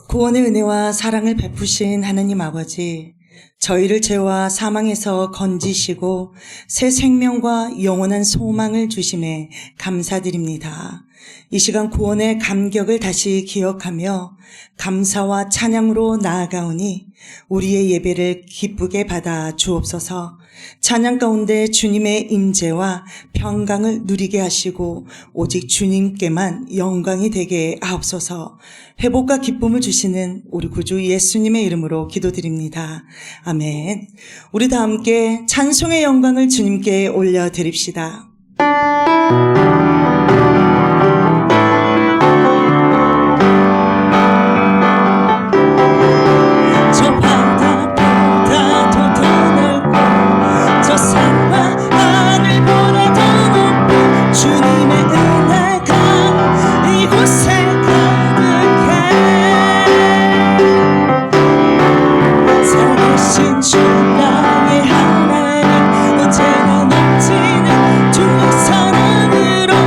구원의 은혜와 사랑을 베푸신 하나님 아버지, 저희를 죄와 사망에서 건지시고 새 생명과 영원한 소망을 주심에 감사드립니다. 이 시간 구원의 감격을 다시 기억하며 감사와 찬양으로 나아가오니 우리의 예배를 기쁘게 받아 주옵소서. 찬양 가운데 주님의 임재와 평강을 누리게 하시고 오직 주님께만 영광이 되게 하옵소서. 회복과 기쁨을 주시는 우리 구주 예수님의 이름으로 기도드립니다. 아멘. 우리 다 함께 찬송의 영광을 주님께 올려드립시다. 주의 사랑으로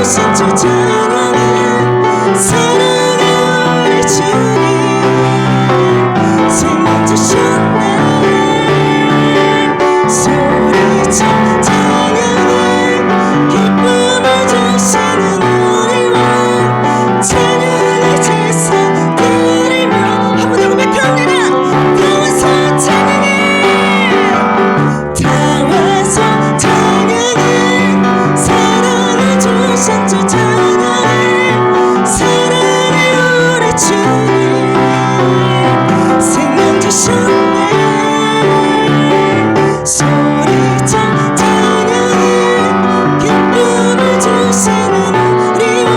주신 주 찬양해 사랑의 우리 주님 생명 주셨네 소리쳐 찬양해 기쁨을 주시는 우리 왕 찬양의 제사 드리며 한 번 더 고백합니다 다 와서 찬양해 다 와서 찬양해 사랑을 주신 주 찬양해 사랑의 우리 주님 생명 주셨네 소리쳐 찬양해 기쁨을 주시는 우리 왕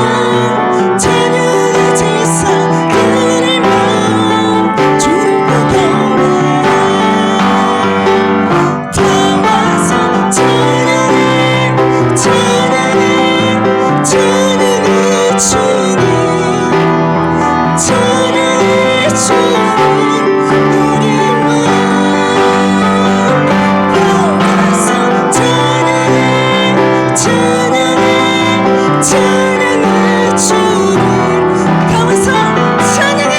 찬양의 제사 드리며 주를 고백해 다 와서 찬양해 찬양해 찬양의 주님 찬양의 주님 우리 왕 다 와서 찬양해 찬양해 찬양의 주님 다 와서 찬양해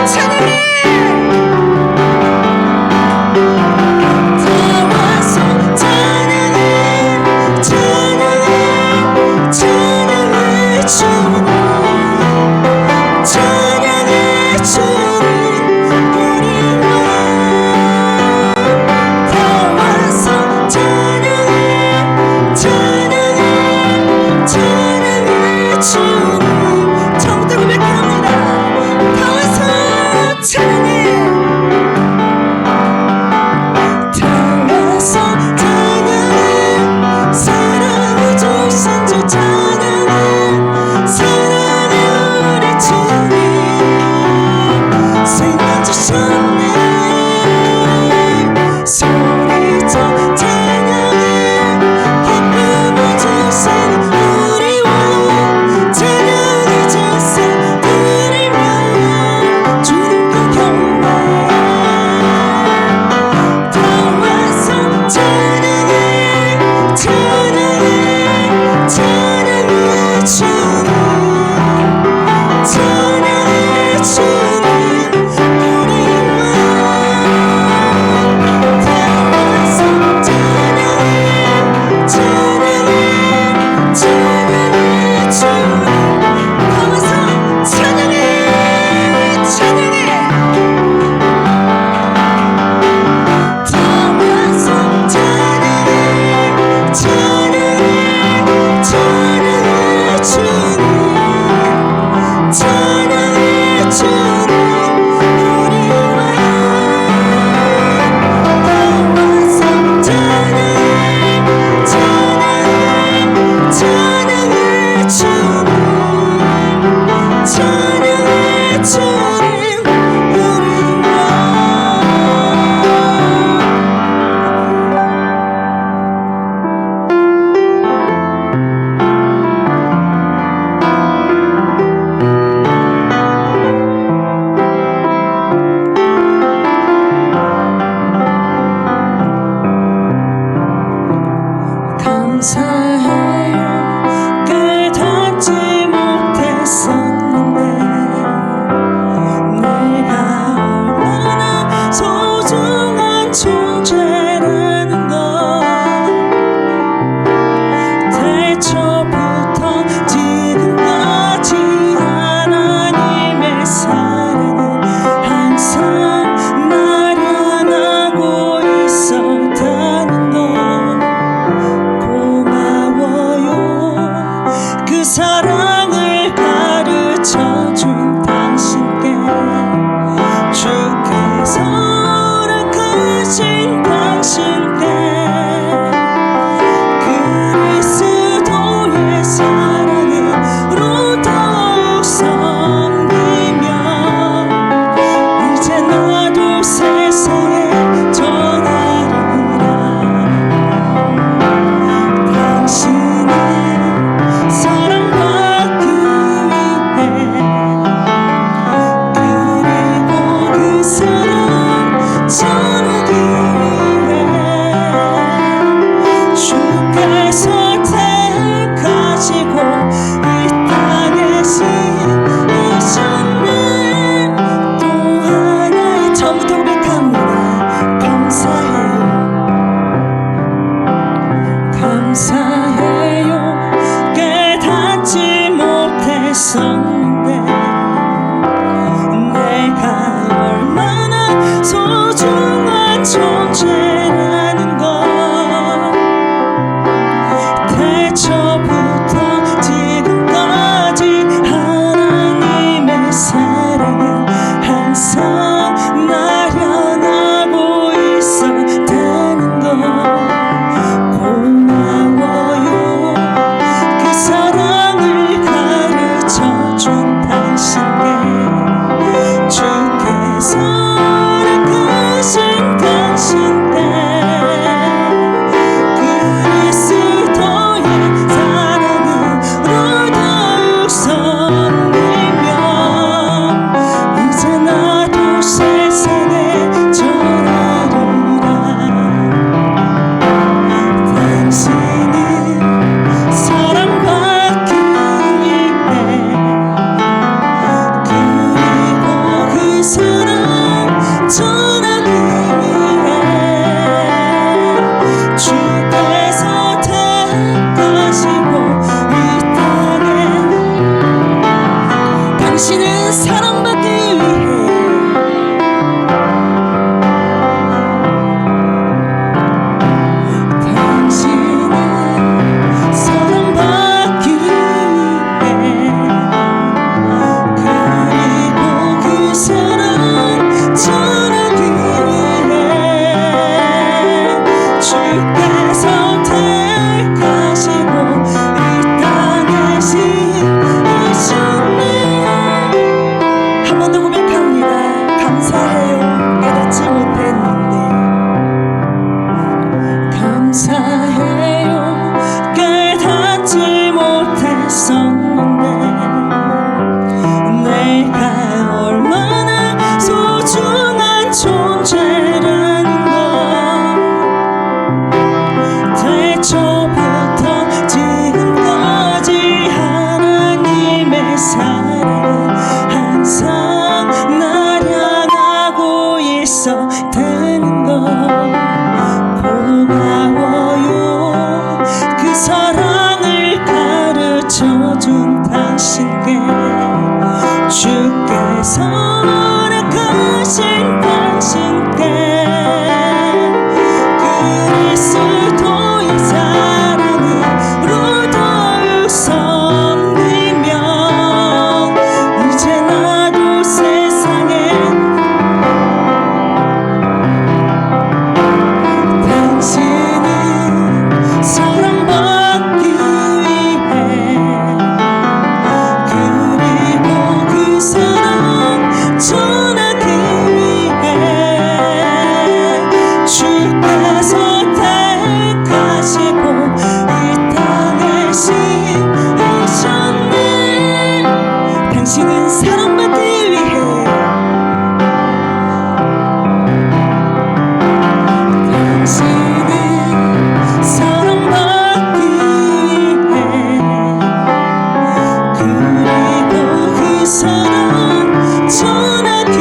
찬양해 다 와서 찬양해 찬양해 찬양의 주님 찬양의 주님 우리 왕 다 와서 찬양해 찬양해 찬양의 주님 처음부터 고백합니다 다 와서 찬양해 다 와서 찬양해 사랑을 주신 주 찬양해 사랑의 우리 주님 생명 주셨네 소리쳐 찬양해 기쁨을 주신 우리 왕 찬양의 제사 드리며 주님 구경해 다 와서 찬양해 찬양해 찬양의 주님 찬양의 주님 우리 왕 다 와서 찬양해 찬양해 찬양의 주님 다 와서 찬양해 찬양해 다 와서 찬양해 찬양해 찬양의 주님 찬양의 주님 우리 왕 다 와서 찬양해 찬양해 찬양의 주님 찬양의 주님 우리 왕 감사해요 깨닫지 못했었는데 내가 얼마나 소중한 존재라는 걸 태초부터 지금까지 하나님의 사랑은 항상 나를 안고 있었다는 걸 고마워 사랑을 가르쳐준 당신께 주께서 허락하신 당신께 그리스도의 사랑으로 더욱 섬기며 이제 나도 세상에 당신은 사랑받기 위해 그리고 그 사랑 전하기 위해 주께서 택하시고 이 땅에 심으셨네. 당신은 사랑받기 위해 당신은 사랑받기 위해 그리고 그 사랑 전하기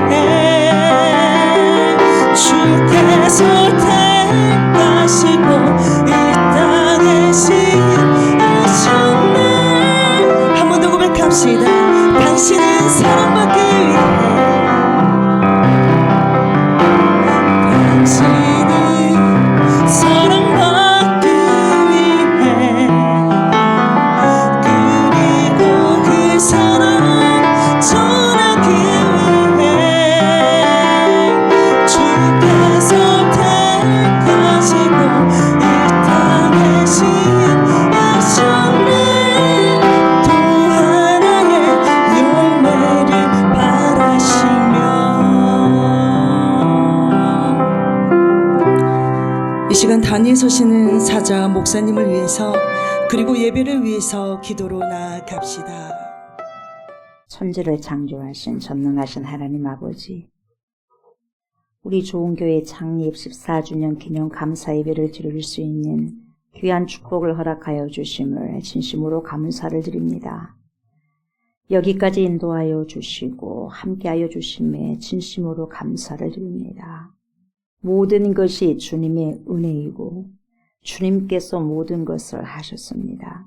위해 주께서 택하시고 이 땅에 심으셨네. 한 번 더 고백합시다. 당신은 사랑받기 위해 당신은 사랑받기 위해 그리고 그 사랑 전하기 위해 주께서 택하시고 이 땅에 심으셨네. 또 하나의 열매를 바라시며 이 시간 단위에 서시는 사자 목사님을 위해서 그리고 예배를 위해서 기도로 나아갑시다. 천지를 창조하신 전능하신 하나님 아버지, 우리 좋은 교회 창립 14주년 기념 감사 예배를 드릴 수 있는 귀한 축복을 허락하여 주심을 진심으로 감사를 드립니다. 여기까지 인도하여 주시고 함께하여 주심에 진심으로 감사를 드립니다. 모든 것이 주님의 은혜이고 주님께서 모든 것을 하셨습니다.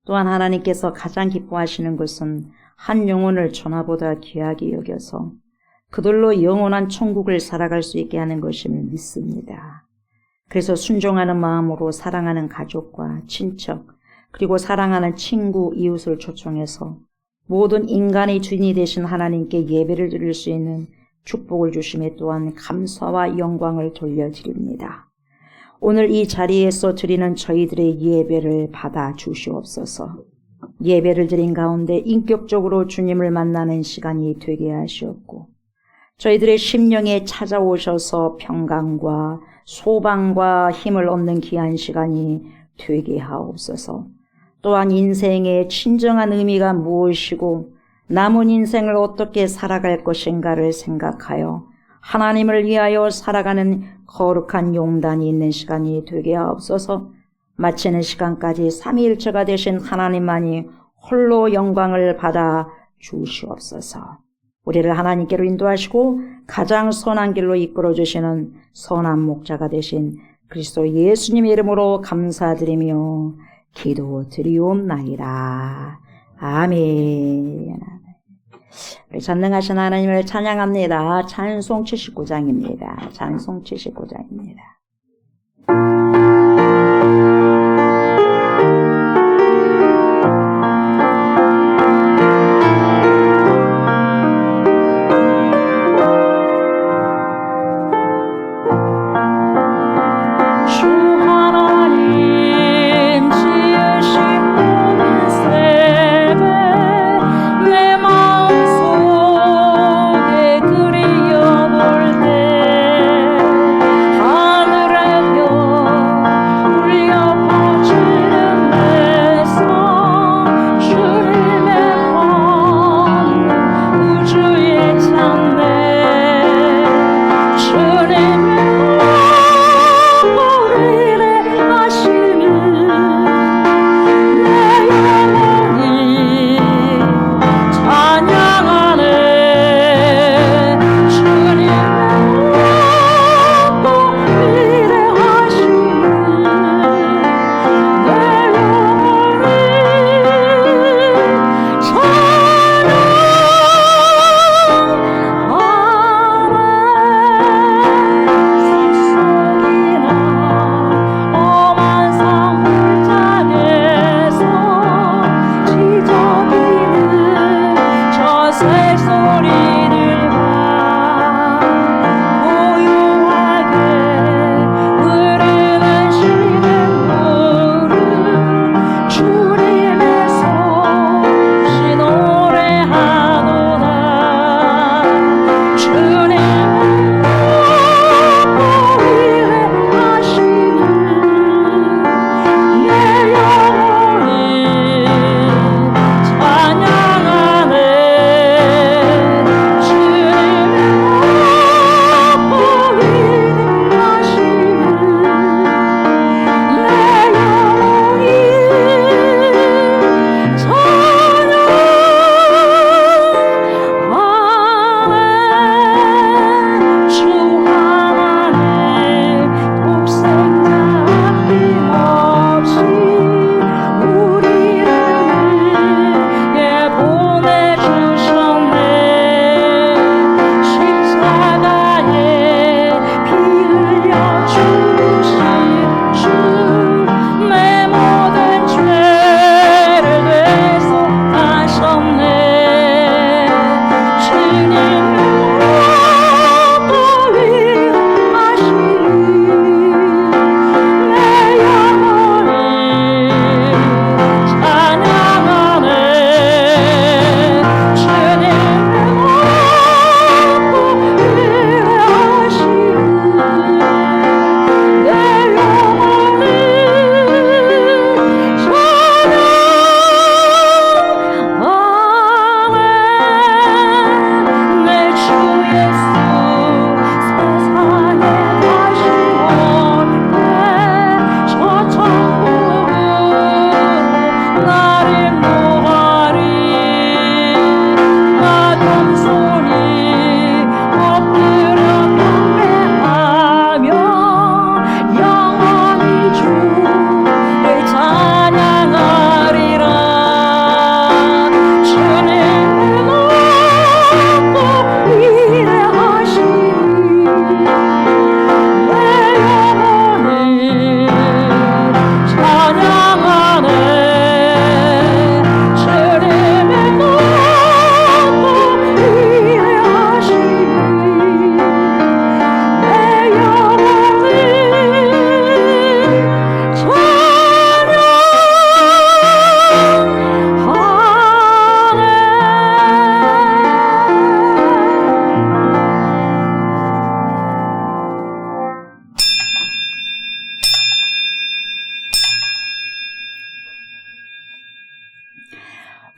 또한 하나님께서 가장 기뻐하시는 것은 한 영혼을 천하보다 귀하게 여겨서 그들로 영원한 천국을 살아갈 수 있게 하는 것임을 믿습니다. 그래서 순종하는 마음으로 사랑하는 가족과 친척 그리고 사랑하는 친구, 이웃을 초청해서 모든 인간의 주인이 되신 하나님께 예배를 드릴 수 있는 축복을 주심에 또한 감사와 영광을 돌려드립니다. 오늘 이 자리에서 드리는 저희들의 예배를 받아 주시옵소서. 예배를 드린 가운데 인격적으로 주님을 만나는 시간이 되게 하시옵고 저희들의 심령에 찾아오셔서 평강과 소방과 힘을 얻는 귀한 시간이 되게 하옵소서. 또한 인생의 진정한 의미가 무엇이고 남은 인생을 어떻게 살아갈 것인가를 생각하여 하나님을 위하여 살아가는 거룩한 용단이 있는 시간이 되게 하옵소서. 마치는 시간까지 삼위일체가 되신 하나님만이 홀로 영광을 받아 주시옵소서. 우리를 하나님께로 인도하시고 가장 선한 길로 이끌어 주시는 선한 목자가 되신 그리스도 예수님의 이름으로 감사드리며 기도드리옵나이다. 아멘. 우리 전능하신 하나님을 찬양합니다. 찬송 79장입니다. 찬송 79장입니다. 하늘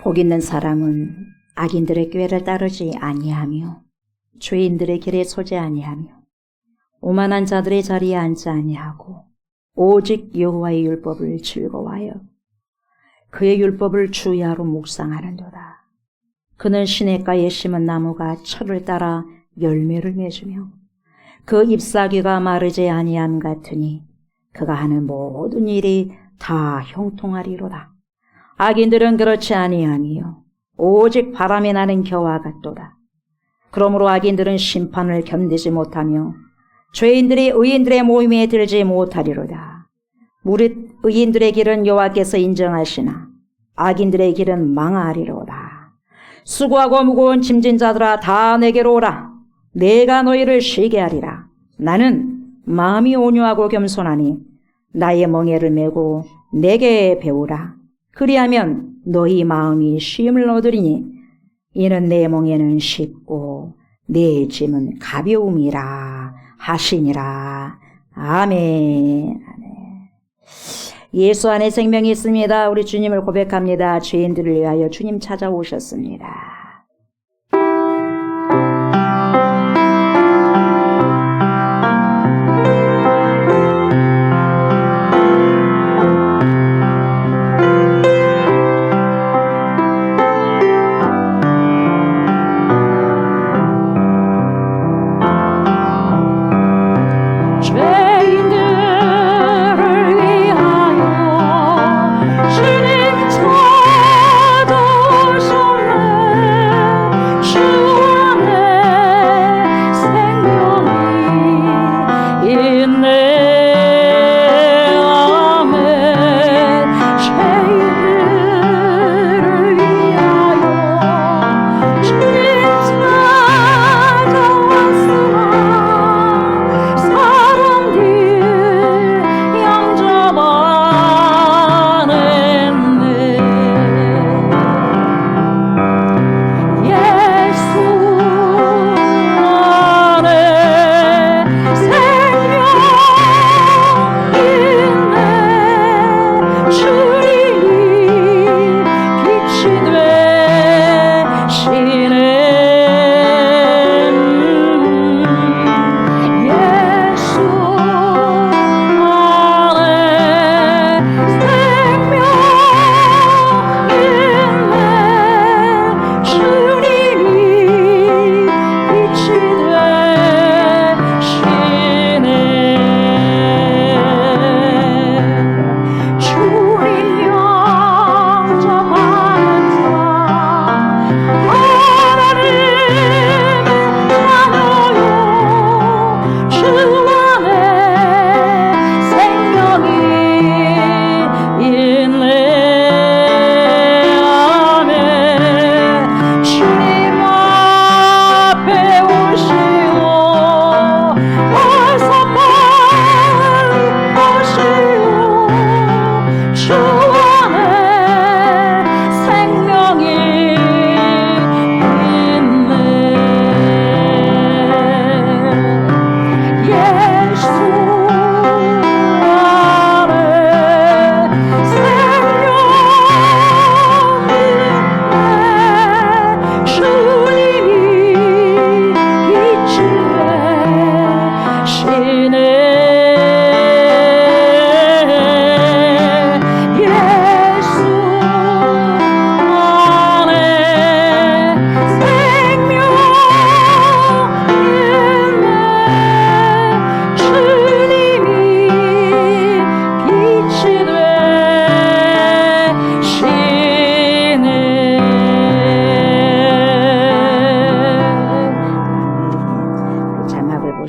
복 있는 사람은 악인들의 꾀를 따르지 아니하며 죄인들의 길에 서지 아니하며 오만한 자들의 자리에 앉지 아니하고 오직 여호와의 율법을 즐거워하여 그의 율법을 주야로 묵상하는도다. 그는 시냇가에 심은 나무가 철을 따라 열매를 맺으며 그 잎사귀가 마르지 아니함 같으니 그가 하는 모든 일이 다 형통하리로다. 악인들은 그렇지 아니하며 오직 바람이 나는 겨와 같도다. 그러므로 악인들은 심판을 견디지 못하며 죄인들이 의인들의 모임에 들지 못하리로다. 무릇 의인들의 길은 여호와께서 인정하시나 악인들의 길은 망하리로다. 수고하고 무거운 짐진 자들아 다 내게로 오라. 내가 너희를 쉬게 하리라. 나는 마음이 온유하고 겸손하니 나의 멍에를 메고 내게 배우라. 그리하면 너희 마음이 쉼을 얻으리니 이는 내 멍에는 쉽고 내 짐은 가벼움이라 하시니라. 아멘. 예수 안에 생명이 있습니다. 우리 주님을 고백합니다. 죄인들을 위하여 주님 찾아오셨습니다.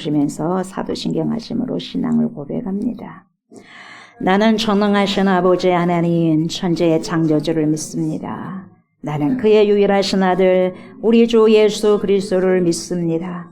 보시면서 사도신경 하심으로 신앙을 고백합니다. 나는 전능하신 아버지 하나님 천지의 창조주를 믿습니다. 나는 그의 유일하신 아들 우리 주 예수 그리스도를 믿습니다.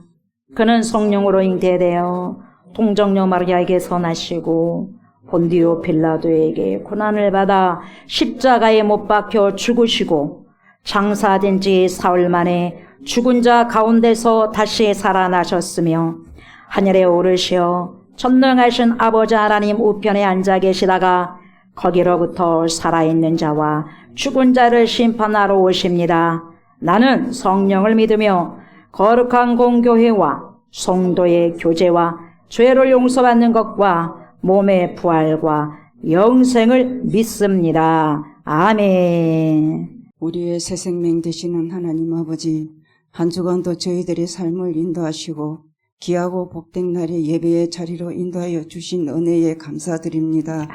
그는 성령으로 잉태되어 동정녀 마리아에게서 나시고 본디오 빌라도에게 고난을 받아 십자가에 못 박혀 죽으시고 장사된 지 사흘 만에 죽은 자 가운데서 다시 살아나셨으며 하늘에 오르시어 전능하신 아버지 하나님 우편에 앉아 계시다가 거기로부터 살아있는 자와 죽은 자를 심판하러 오십니다. 나는 성령을 믿으며 거룩한 공교회와 성도의 교제와 죄를 용서받는 것과 몸의 부활과 영생을 믿습니다. 아멘. 우리의 새 생명 되시는 하나님 아버지, 한 주간도 저희들의 삶을 인도하시고 귀하고 복된 날의 예배의 자리로 인도하여 주신 은혜에 감사드립니다.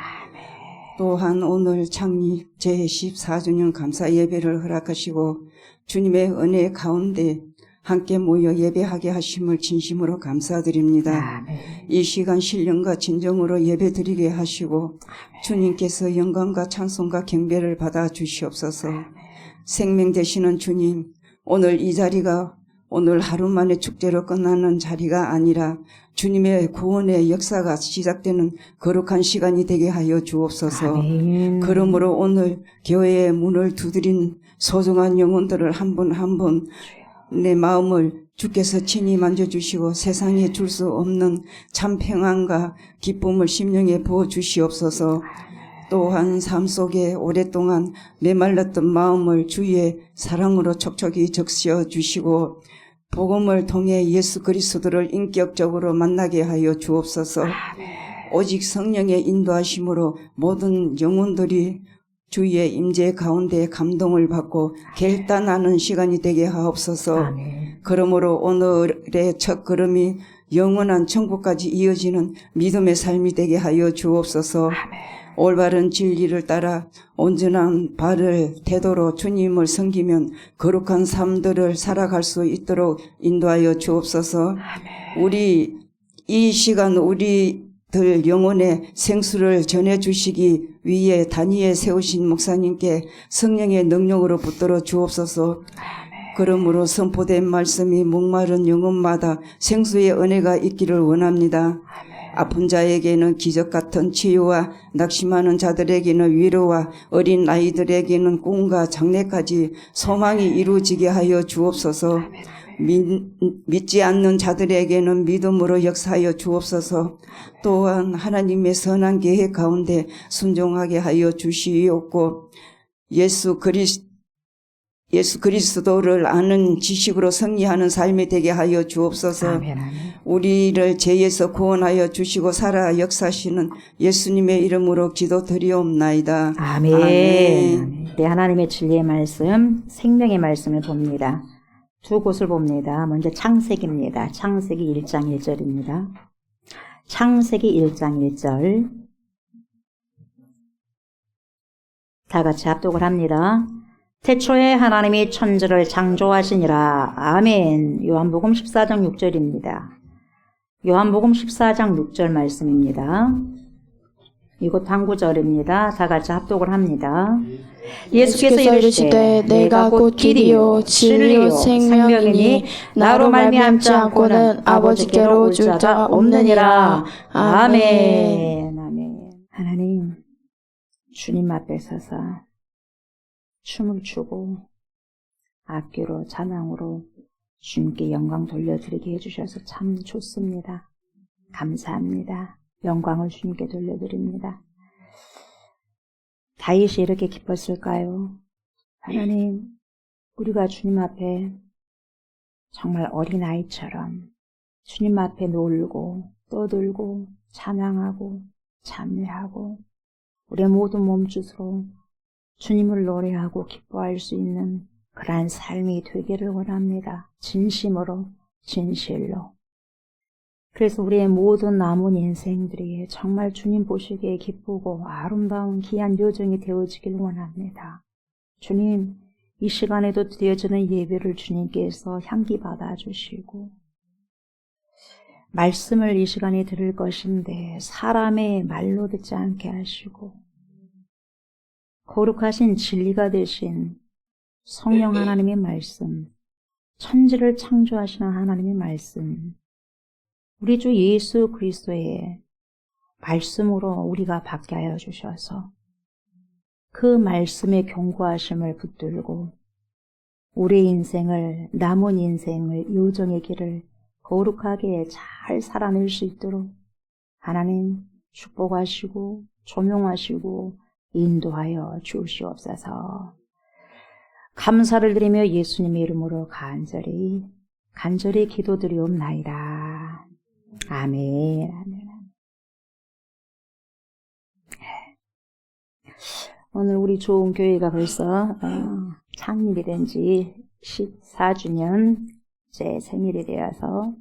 또한 오늘 창립 제14주년 감사 예배를 허락하시고 주님의 은혜 가운데 함께 모여 예배하게 하심을 진심으로 감사드립니다. 이 시간 신령과 진정으로 예배드리게 하시고 주님께서 영광과 찬송과 경배를 받아 주시옵소서. 생명 되시는 주님, 오늘 이 자리가 오늘 하루 만에 축제로 끝나는 자리가 아니라 주님의 구원의 역사가 시작되는 거룩한 시간이 되게 하여 주옵소서. 아멘. 그러므로 오늘 교회의 문을 두드린 소중한 영혼들을 한 분 한 분 내 마음을 주께서 친히 만져주시고 세상에 줄 수 없는 참 평안과 기쁨을 심령에 부어주시옵소서. 또한 삶 속에 오랫동안 메말랐던 마음을 주의 사랑으로 촉촉히 적셔주시고 복음을 통해 예수 그리스도를 인격적으로 만나게 하여 주옵소서. 오직 성령의 인도하심으로 모든 영혼들이 주의 임재 가운데 감동을 받고 결단하는 시간이 되게 하옵소서. 아멘. 그러므로 오늘의 첫 걸음이 영원한 천국까지 이어지는 믿음의 삶이 되게 하여 주옵소서. 올바른 진리를 따라 온전한 발을 태도로 주님을 섬기면 거룩한 삶들을 살아갈 수 있도록 인도하여 주옵소서. 우리 이 시간 우리들 영혼의 생수를 전해주시기 위해 단위에 세우신 목사님께 성령의 능력으로 붙들어 주옵소서. 그러므로 선포된 말씀이 목마른 영혼마다 생수의 은혜가 있기를 원합니다. 아픈 자에게는 기적 같은 치유와 낙심하는 자들에게는 위로와 어린 아이들에게는 꿈과 장래까지 소망이 이루어지게 하여 주옵소서. 믿지 않는 자들에게는 믿음으로 역사하여 주옵소서. 또한 하나님의 선한 계획 가운데 순종하게 하여 주시옵고 예수 그리스도를 아는 지식으로 승리하는 삶이 되게 하여 주옵소서. 아멘, 아멘. 우리를 죄에서 구원하여 주시고 살아 역사하시는 예수님의 이름으로 기도드리옵나이다. 아멘. 아멘. 네, 하나님의 진리의 말씀, 생명의 말씀을 봅니다. 두 곳을 봅니다. 먼저 창세기입니다. 창세기 1장 1절입니다. 창세기 1장 1절. 다 같이 합독을 합니다. 태초에 하나님이 천지를 창조하시니라. 아멘. 요한복음 14장 6절입니다. 요한복음 14장 6절 말씀입니다. 이곳 한 구절입니다. 다 같이 합독을 합니다. 예수께서 이르시되 내가 곧 길이요 진리요 생명이니 나로 말미암지 않고는 아버지께로 올 자가 없느니라. 아멘. 아멘. 하나님, 주님 앞에 서서 춤을 추고 악기로 찬양으로 주님께 영광 돌려드리게 해주셔서 참 좋습니다. 감사합니다. 영광을 주님께 돌려드립니다. 다윗이 이렇게 기뻤을까요? 하나님, 우리가 주님 앞에 정말 어린아이처럼 주님 앞에 놀고 떠들고 찬양하고 찬미하고 우리의 모든 몸짓으로 주님을 노래하고 기뻐할 수 있는 그러한 삶이 되기를 원합니다. 진심으로, 진실로. 그래서 우리의 모든 남은 인생들이 정말 주님 보시기에 기쁘고 아름다운 귀한 요정이 되어지길 원합니다. 주님, 이 시간에도 드려지는 예배를 주님께서 향기 받아주시고 말씀을 이 시간에 들을 것인데 사람의 말로 듣지 않게 하시고 거룩하신 진리가 되신 성령 하나님의 말씀, 천지를 창조하시는 하나님의 말씀, 우리 주 예수 그리스도의 말씀으로 우리가 받게 하여 주셔서 그 말씀의 견고하심을 붙들고 우리 인생을, 남은 인생을, 요정의 길을 거룩하게 잘 살아낼 수 있도록 하나님 축복하시고 조명하시고 인도하여 주시옵소서. 감사를 드리며 예수님의 이름으로 간절히 기도드리옵나이다. 아멘. 아멘. 오늘 우리 좋은 교회가 벌써 창립이 된 지 14주년째 생일이 되어서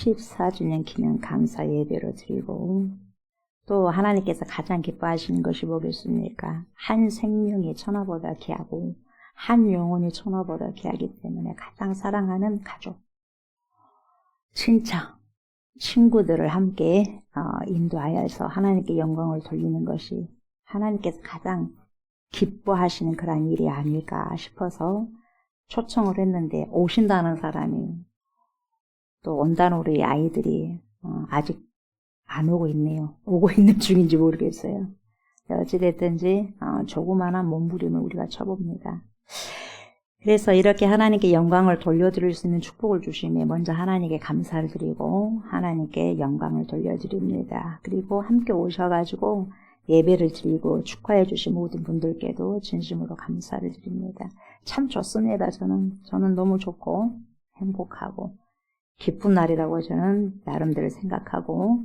14주년 기념 감사 예배로 드리고, 또 하나님께서 가장 기뻐하시는 것이 뭐겠습니까? 한 생명이 천하보다 귀하고 한 영혼이 천하보다 귀하기 때문에 가장 사랑하는 가족, 친척, 친구들을 함께 인도하여서 하나님께 영광을 돌리는 것이 하나님께서 가장 기뻐하시는 그런 일이 아닐까 싶어서 초청을 했는데, 오신다는 사람이 또 온다는 우리 아이들이 아직 안 오고 있네요. 오고 있는 중인지 모르겠어요. 어찌됐든지 조그마한 몸부림을 우리가 쳐봅니다. 그래서 이렇게 하나님께 영광을 돌려드릴 수 있는 축복을 주시며 먼저 하나님께 감사를 드리고 하나님께 영광을 돌려드립니다. 그리고 함께 오셔가지고 예배를 드리고 축하해 주신 모든 분들께도 진심으로 감사를 드립니다. 참 좋습니다. 저는 너무 좋고 행복하고 기쁜 날이라고 저는 나름대로 생각하고,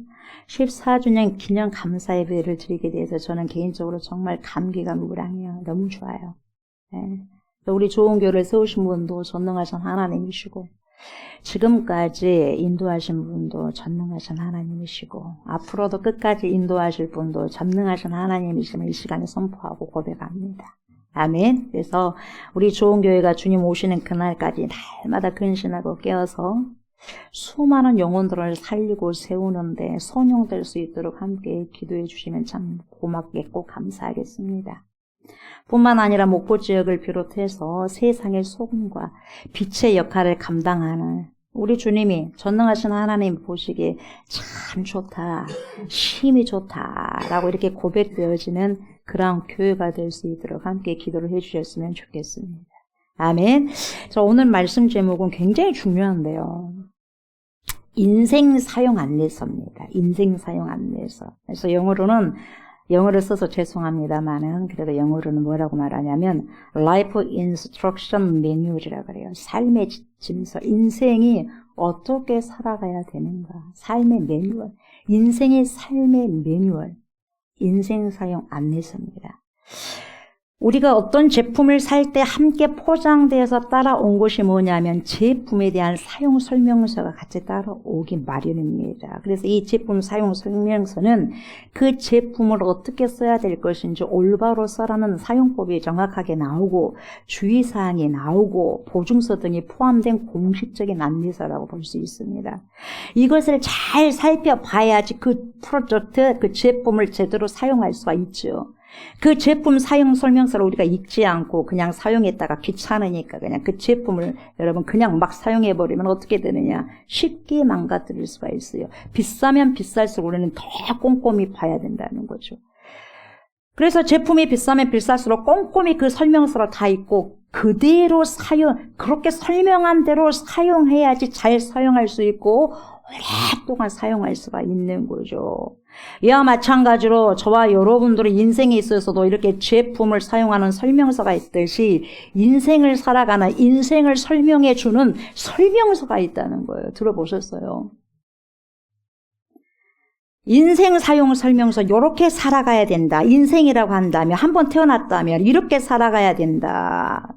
14주년 기념 감사 예배를 드리게 돼서 저는 개인적으로 정말 감기가 무량해요. 너무 좋아요. 네. 우리 좋은 교회를 세우신 분도 전능하신 하나님이시고, 지금까지 인도하신 분도 전능하신 하나님이시고, 앞으로도 끝까지 인도하실 분도 전능하신 하나님이심을 이 시간에 선포하고 고백합니다. 아멘. 그래서 우리 좋은 교회가 주님 오시는 그날까지 날마다 근신하고 깨어서 수많은 영혼들을 살리고 세우는데 선용될 수 있도록 함께 기도해 주시면 참 고맙겠고 감사하겠습니다. 뿐만 아니라 목포 지역을 비롯해서 세상의 소금과 빛의 역할을 감당하는 우리 주님이 전능하신 하나님 보시기에 참 좋다, 힘이 좋다라고 이렇게 고백되어지는 그런 교회가 될 수 있도록 함께 기도를 해주셨으면 좋겠습니다. 아멘. 저 오늘 말씀 제목은 굉장히 중요한데요. 인생 사용 안내서입니다. 인생 사용 안내서. 그래서 영어를 써서 죄송합니다만은, 그래도 영어로는 뭐라고 말하냐면 Life Instruction Manual이라고 그래요. 삶의 지침서. 인생이 어떻게 살아가야 되는가. 삶의 매뉴얼. 인생의 삶의 매뉴얼. 인생 사용 안내서입니다. 우리가 어떤 제품을 살 때 함께 포장되어서 따라온 것이 뭐냐면 제품에 대한 사용 설명서가 같이 따라오기 마련입니다. 그래서 이 제품 사용 설명서는 그 제품을 어떻게 써야 될 것인지 올바로 써라는 사용법이 정확하게 나오고 주의사항이 나오고 보증서 등이 포함된 공식적인 안내서라고 볼 수 있습니다. 이것을 잘 살펴봐야지 그 프로젝트, 그 제품을 제대로 사용할 수가 있죠. 그 제품 사용 설명서를 우리가 읽지 않고 그냥 사용했다가 귀찮으니까 그냥 그 제품을 여러분 그냥 막 사용해버리면 어떻게 되느냐. 쉽게 망가뜨릴 수가 있어요. 비싸면 비쌀수록 우리는 더 꼼꼼히 봐야 된다는 거죠. 그래서 제품이 비싸면 비쌀수록 꼼꼼히 그 설명서를 다 읽고 그대로 그렇게 설명한 대로 사용해야지 잘 사용할 수 있고 오랫동안 사용할 수가 있는 거죠. 이와 마찬가지로 저와 여러분들의 인생에 있어서도 이렇게 제품을 사용하는 설명서가 있듯이 인생을 살아가는 인생을 설명해 주는 설명서가 있다는 거예요. 들어보셨어요? 인생 사용 설명서, 이렇게 살아가야 된다. 인생이라고 한다면, 한번 태어났다면 이렇게 살아가야 된다.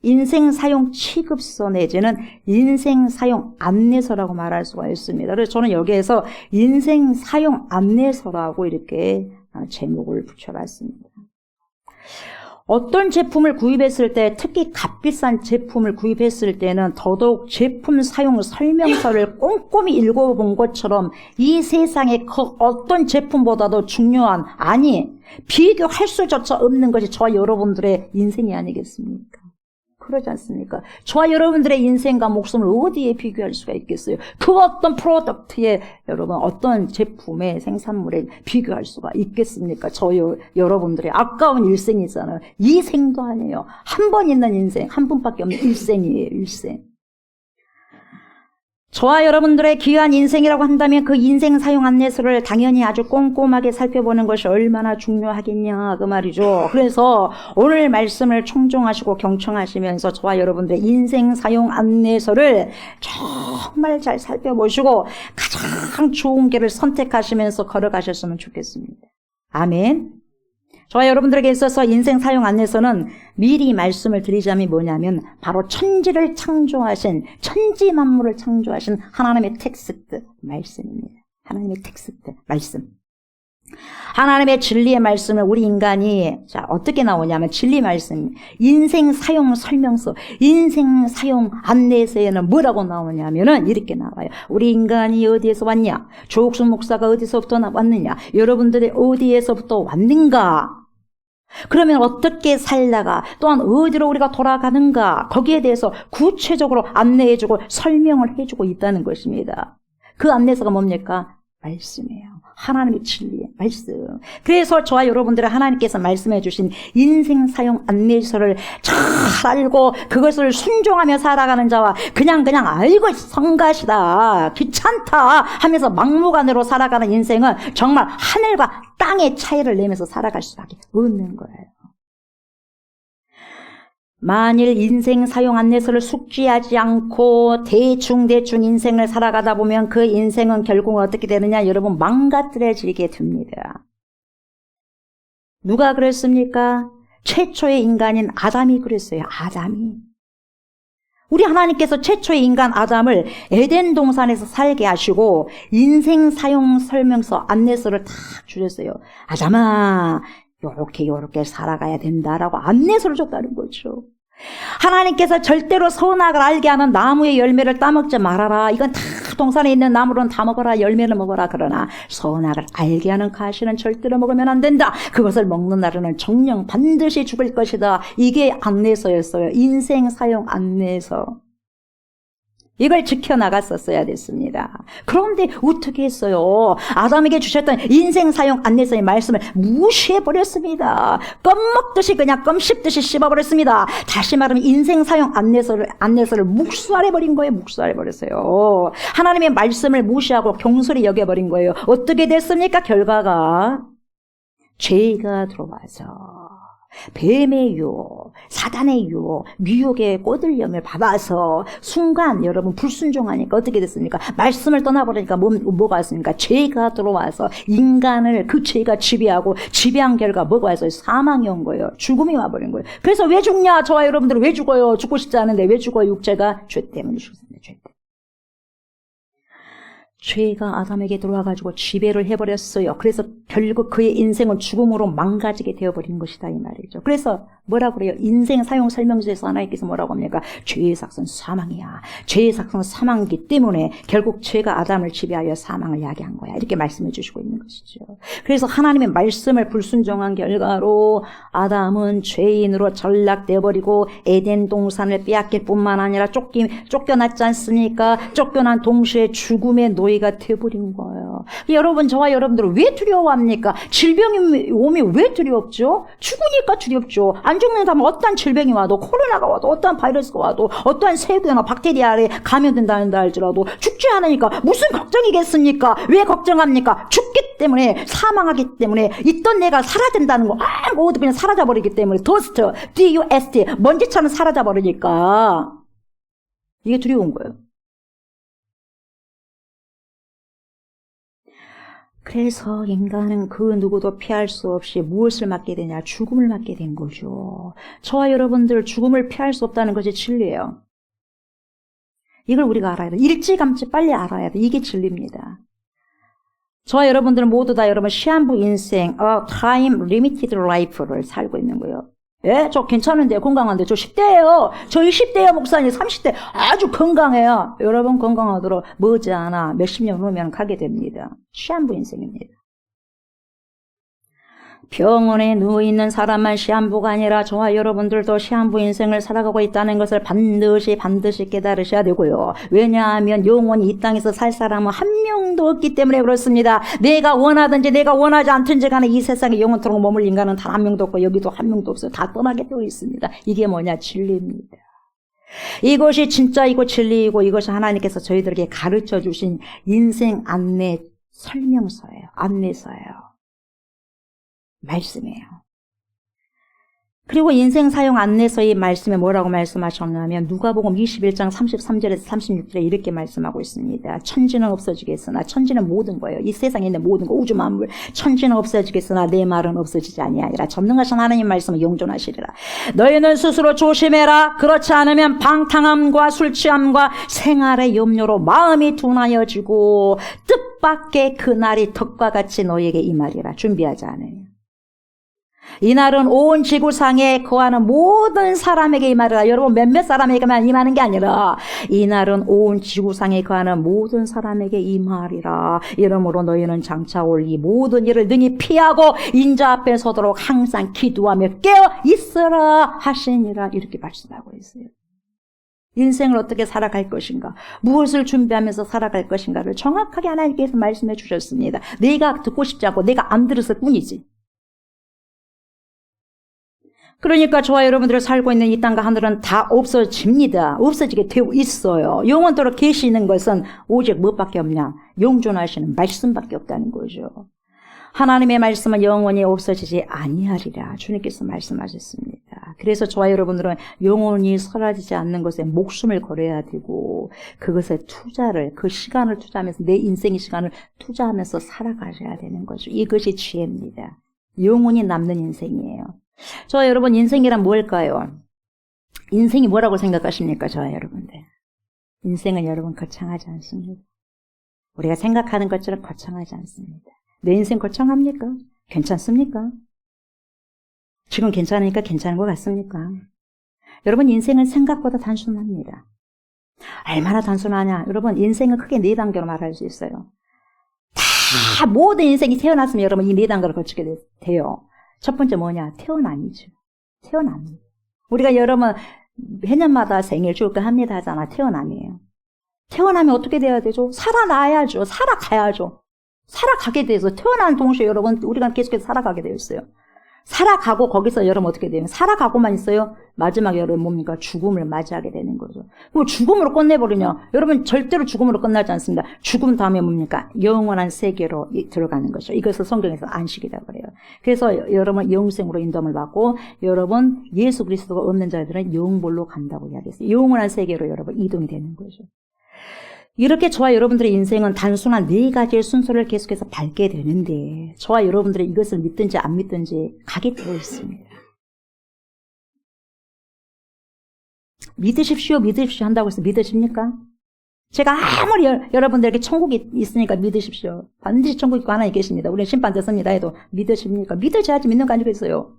인생 사용 취급서 내지는 인생 사용 안내서라고 말할 수가 있습니다. 그래서 저는 여기에서 인생 사용 안내서라고 이렇게 제목을 붙여봤습니다. 어떤 제품을 구입했을 때, 특히 값비싼 제품을 구입했을 때는 더더욱 제품 사용 설명서를 꼼꼼히 읽어본 것처럼 이 세상에 그 어떤 제품보다도 중요한, 비교할 수조차 없는 것이 저와 여러분들의 인생이 아니겠습니까? 그러지 않습니까? 저와 여러분들의 인생과 목숨을 어디에 비교할 수가 있겠어요? 그 어떤 프로덕트에 여러분 어떤 제품의 생산물에 비교할 수가 있겠습니까? 여러분들의 아까운 일생이잖아요. 이 생도 아니에요. 한 번 있는 인생, 한 번밖에 없는 일생이에요. 일생. 저와 여러분들의 귀한 인생이라고 한다면 그 인생 사용 안내서를 당연히 아주 꼼꼼하게 살펴보는 것이 얼마나 중요하겠냐 그 말이죠. 그래서 오늘 말씀을 청종하시고 경청하시면서 저와 여러분들의 인생 사용 안내서를 정말 잘 살펴보시고 가장 좋은 길을 선택하시면서 걸어가셨으면 좋겠습니다. 아멘. 저와 여러분들에게 있어서 인생 사용 안내서는 미리 말씀을 드리자면 뭐냐면 바로 천지를 창조하신, 천지 만물을 창조하신 하나님의 텍스트 말씀입니다. 하나님의 텍스트 말씀. 하나님의 진리의 말씀을 우리 인간이 어떻게 나오냐면 진리 말씀, 인생 사용 설명서, 인생 사용 안내서에는 뭐라고 나오냐면은 이렇게 나와요. 우리 인간이 어디에서 왔냐? 조옥순 목사가 어디서부터 왔느냐? 여러분들이 어디에서부터 왔는가? 그러면 어떻게 살다가 또한 어디로 우리가 돌아가는가? 거기에 대해서 구체적으로 안내해주고 설명을 해주고 있다는 것입니다. 그 안내서가 뭡니까? 말씀이에요. 하나님의 진리의 말씀. 그래서 저와 여러분들의 하나님께서 말씀해 주신 인생 사용 안내서를 잘 알고 그것을 순종하며 살아가는 자와 그냥 알고 성가시다, 귀찮다 하면서 막무가내로 살아가는 인생은 정말 하늘과 땅의 차이를 내면서 살아갈 수밖에 없는 거예요. 만일 인생 사용 안내서를 숙지하지 않고 대충 인생을 살아가다 보면 그 인생은 결국 어떻게 되느냐? 여러분, 망가뜨려지게 됩니다. 누가 그랬습니까? 최초의 인간인 아담이 그랬어요. 아담이. 우리 하나님께서 최초의 인간 아담을 에덴 동산에서 살게 하시고 인생 사용 설명서 안내서를 딱 주셨어요. 아담아, 요렇게 살아가야 된다라고 안내서를 줬다는 거죠. 하나님께서 절대로 선악을 알게 하는 나무의 열매를 따먹지 말아라. 이건 다 동산에 있는 나무로는 다 먹어라. 열매를 먹어라. 그러나 선악을 알게 하는 가시는 절대로 먹으면 안 된다. 그것을 먹는 날에는 정령 반드시 죽을 것이다. 이게 안내서였어요. 인생 사용 안내서. 이걸 지켜나갔었어야 됐습니다. 그런데 어떻게 했어요? 아담에게 주셨던 인생 사용 안내서의 말씀을 무시해버렸습니다. 껌 먹듯이 그냥 껌 씹듯이 씹어버렸습니다. 다시 말하면 인생 사용 안내서를 묵살해버린 거예요. 묵살해버렸어요. 하나님의 말씀을 무시하고 경솔히 여겨버린 거예요. 어떻게 됐습니까? 결과가 죄가 들어와서 뱀의 유혹, 사단의 유혹, 미혹의 꼬들염을 받아서 순간 여러분 불순종하니까 어떻게 됐습니까? 말씀을 떠나버리니까 뭐가 왔습니까? 죄가 들어와서 인간을 그 죄가 지배한 결과 뭐가 왔어요? 사망이 온 거예요. 죽음이 와버린 거예요. 그래서 왜 죽냐? 저와 여러분들은 왜 죽어요? 죽고 싶지 않은데 왜 죽어요? 육체가 죄 때문에 죽습니다. 죄 때문에. 죄가 아담에게 들어와가지고 지배를 해버렸어요. 그래서 결국 그의 인생은 죽음으로 망가지게 되어버린 것이다 이 말이죠. 그래서 뭐라고 그래요? 인생 사용 설명서에서 하나님께서 뭐라고 합니까? 죄의 삭은 사망이야. 죄의 삭은 사망이기 때문에 결국 죄가 아담을 지배하여 사망을 야기한 거야. 이렇게 말씀해 주시고 있는 것이죠. 그래서 하나님의 말씀을 불순종한 결과로 아담은 죄인으로 전락되어버리고 에덴 동산을 빼앗길 뿐만 아니라 쫓겨났지 않습니까? 쫓겨난 동시에 죽음의 노예가 되어버린 거예요. 여러분, 저와 여러분들은 왜 두려워합니까? 질병이 오면 왜 두렵죠? 죽으니까 두렵죠. 안 죽는다면 어떠한 질병이 와도, 코로나가 와도, 어떠한 바이러스가 와도, 어떠한 세균이나 박테리아에 감염된다 할지라도 죽지 않으니까 무슨 걱정이겠습니까? 왜 걱정합니까? 죽기 때문에, 사망하기 때문에, 있던 내가 사라진다는 거 모두 그냥 사라져버리기 때문에, 더스트, D-U-S-T, 먼지처럼 사라져버리니까 이게 두려운 거예요. 그래서 인간은 그 누구도 피할 수 없이 무엇을 맞게 되냐? 죽음을 맞게 된 거죠. 저와 여러분들 죽음을 피할 수 없다는 것이 진리예요. 이걸 우리가 알아야 돼. 일찌감치 빨리 알아야 돼. 이게 진리입니다. 저와 여러분들은 모두 다 여러분 시한부 인생, time limited life를 살고 있는 거예요. 예, 저 괜찮은데 건강한데 저 10대예요. 저 20대예요 목사님. 30대 아주 건강해요. 여러분 건강하도록 머지않아 몇십 년 후면 가게 됩니다. 시한부 인생입니다. 병원에 누워있는 사람만 시한부가 아니라 저와 여러분들도 시한부 인생을 살아가고 있다는 것을 반드시 깨달으셔야 되고요. 왜냐하면 영원히 이 땅에서 살 사람은 한 명도 없기 때문에 그렇습니다. 내가 원하든지 내가 원하지 않든지 간에 이 세상에 영원토록 머물 인간은 단 한 명도 없고 여기도 한 명도 없어요. 다 떠나게 되어 있습니다. 이게 뭐냐? 진리입니다. 이것이 진짜이고 진리이고 이것이 하나님께서 저희들에게 가르쳐 주신 인생 안내 설명서예요. 안내서예요. 말씀이에요. 그리고 인생 사용 안내서의 말씀에 뭐라고 말씀하셨냐면 누가복음 21장 33절에서 36절에 이렇게 말씀하고 있습니다. 천지는 없어지겠으나 천지는 모든 거예요. 이 세상에 있는 모든 거 우주 만물 천지는 없어지겠으나 내 말은 없어지지 아니하리라. 전능하신 하나님 말씀은 영존하시리라. 너희는 스스로 조심해라. 그렇지 않으면 방탕함과 술 취함과 생활의 염려로 마음이 둔하여지고 뜻밖의 그날이 덕과 같이 너희에게 임하리라. 준비하지 않으면. 이날은 온 지구상에 거하는 모든 사람에게 임하리라. 여러분 몇몇 사람에게만 임하는 게 아니라 이날은 온 지구상에 거하는 모든 사람에게 임하리라. 이러므로 너희는 장차 올 이 모든 일을 능히 피하고 인자 앞에 서도록 항상 기도하며 깨어 있으라 하시니라. 이렇게 말씀하고 있어요. 인생을 어떻게 살아갈 것인가, 무엇을 준비하면서 살아갈 것인가를 정확하게 하나님께서 말씀해 주셨습니다. 내가 듣고 싶지 않고 내가 안 들었을 뿐이지. 그러니까 저와 여러분들이 살고 있는 이 땅과 하늘은 다 없어집니다. 없어지게 되어 있어요. 영원토록 계시는 것은 오직 무엇밖에 없냐? 영존하시는 말씀밖에 없다는 거죠. 하나님의 말씀은 영원히 없어지지 아니하리라. 주님께서 말씀하셨습니다. 그래서 저와 여러분들은 영원히 사라지지 않는 것에 목숨을 걸어야 되고 그것에 투자를, 그 시간을 투자하면서 내 인생의 시간을 투자하면서 살아가셔야 되는 거죠. 이것이 지혜입니다. 영원히 남는 인생이에요. 저와 여러분 인생이란 뭘까요? 인생이 뭐라고 생각하십니까? 저와 여러분들. 인생은 여러분 거창하지 않습니다. 우리가 생각하는 것처럼 거창하지 않습니다. 내 인생 거창합니까? 괜찮습니까? 지금 괜찮으니까 괜찮은 것 같습니까? 여러분 인생은 생각보다 단순합니다. 얼마나 단순하냐? 여러분 인생은 크게 4단계로 말할 수 있어요. 다 모든 인생이 태어났으면 여러분 이 4단계를 거치게 돼요. 첫 번째 뭐냐? 태어남이죠. 태어남. 우리가 여러분 해년마다 생일 축하합니다 하잖아. 태어남이에요. 태어나면 어떻게 돼야 되죠? 살아나야죠. 살아가야죠. 살아가게 돼서 태어난 동시에 여러분 우리가 계속해서 살아가게 되어 있어요. 살아가고 거기서 여러분 어떻게 돼요? 살아가고만 있어요? 마지막에 여러분 뭡니까? 죽음을 맞이하게 되는 거죠. 뭐 죽음으로 끝내버리냐? 여러분 절대로 죽음으로 끝나지 않습니다. 죽음 다음에 뭡니까? 영원한 세계로 들어가는 거죠. 이것을 성경에서 안식이라고 그래요. 그래서 여러분 영생으로 인도함을 받고 여러분 예수 그리스도가 없는 자들은 영벌로 간다고 이야기했어요. 영원한 세계로 여러분 이동이 되는 거죠. 이렇게 저와 여러분들의 인생은 단순한 4가지의 순서를 계속해서 밟게 되는데 저와 여러분들이 이것을 믿든지 안 믿든지 가게 되어 있습니다. 믿으십시오 한다고 해서 믿으십니까? 제가 아무리 여러분들에게 천국이 있으니까 믿으십시오. 반드시 천국 있고 하나님 계십니다. 우리는 심판됐습니다 해도 믿으십니까? 믿으셔야지 믿는 거 아니겠어요?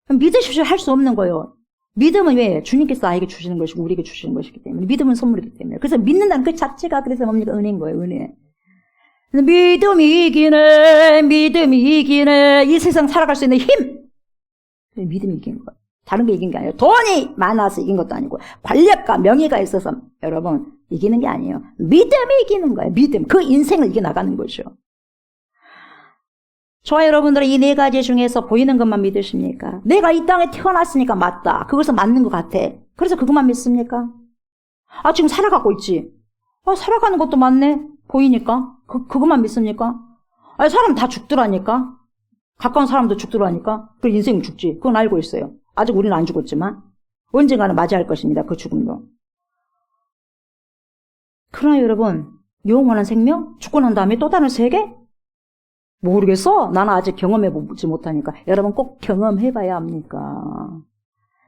믿으십시오 할 수 없는 거예요. 믿음은 왜? 주님께서 아이에게 주시는 것이고 우리에게 주시는 것이기 때문에 믿음은 선물이기 때문에 그래서 믿는다는 그 자체가 그래서 뭡니까? 은혜인 거예요. 은혜. 믿음이 이기네 이 세상 살아갈 수 있는 힘 믿음이 이긴 거예요. 다른 게 이긴 게 아니에요. 돈이 많아서 이긴 것도 아니고 관력과 명예가 있어서 여러분 이기는 게 아니에요. 믿음이 이기는 거예요. 믿음. 그 인생을 이겨나가는 거죠. 저와 여러분들은 이 4가지 중에서 보이는 것만 믿으십니까? 내가 이 땅에 태어났으니까 맞다. 그것은 맞는 것 같아. 그래서 그것만 믿습니까? 아, 지금 살아가고 있지. 아, 살아가는 것도 맞네. 보이니까. 그것만 믿습니까? 아, 사람 다 죽더라니까. 가까운 사람도 죽더라니까. 그 인생은 죽지. 그건 알고 있어요. 아직 우리는 안 죽었지만 언젠가는 맞이할 것입니다. 그 죽음도. 그러나 여러분, 영원한 생명? 죽고 난 다음에 또 다른 세계? 모르겠어. 나는 아직 경험해보지 못하니까. 여러분 꼭 경험해봐야 합니까?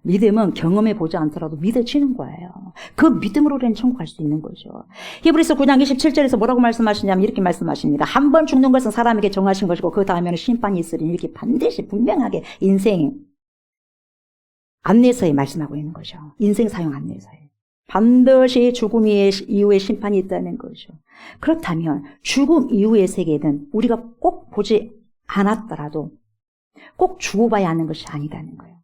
믿음은 경험해보지 않더라도 믿어지는 거예요. 그 믿음으로 우리는 천국 갈 수 있는 거죠. 히브리서 9장 27절에서 뭐라고 말씀하시냐면 이렇게 말씀하십니다. 한 번 죽는 것은 사람에게 정하신 것이고 그 다음에는 심판이 있으리니 이렇게 반드시 분명하게 인생 안내서에 말씀하고 있는 거죠. 인생 사용 안내서에. 반드시 죽음 이후에 심판이 있다는 거죠. 그렇다면 죽음 이후의 세계는 우리가 꼭 보지 않았더라도 꼭 죽어봐야 하는 것이 아니라는 거예요.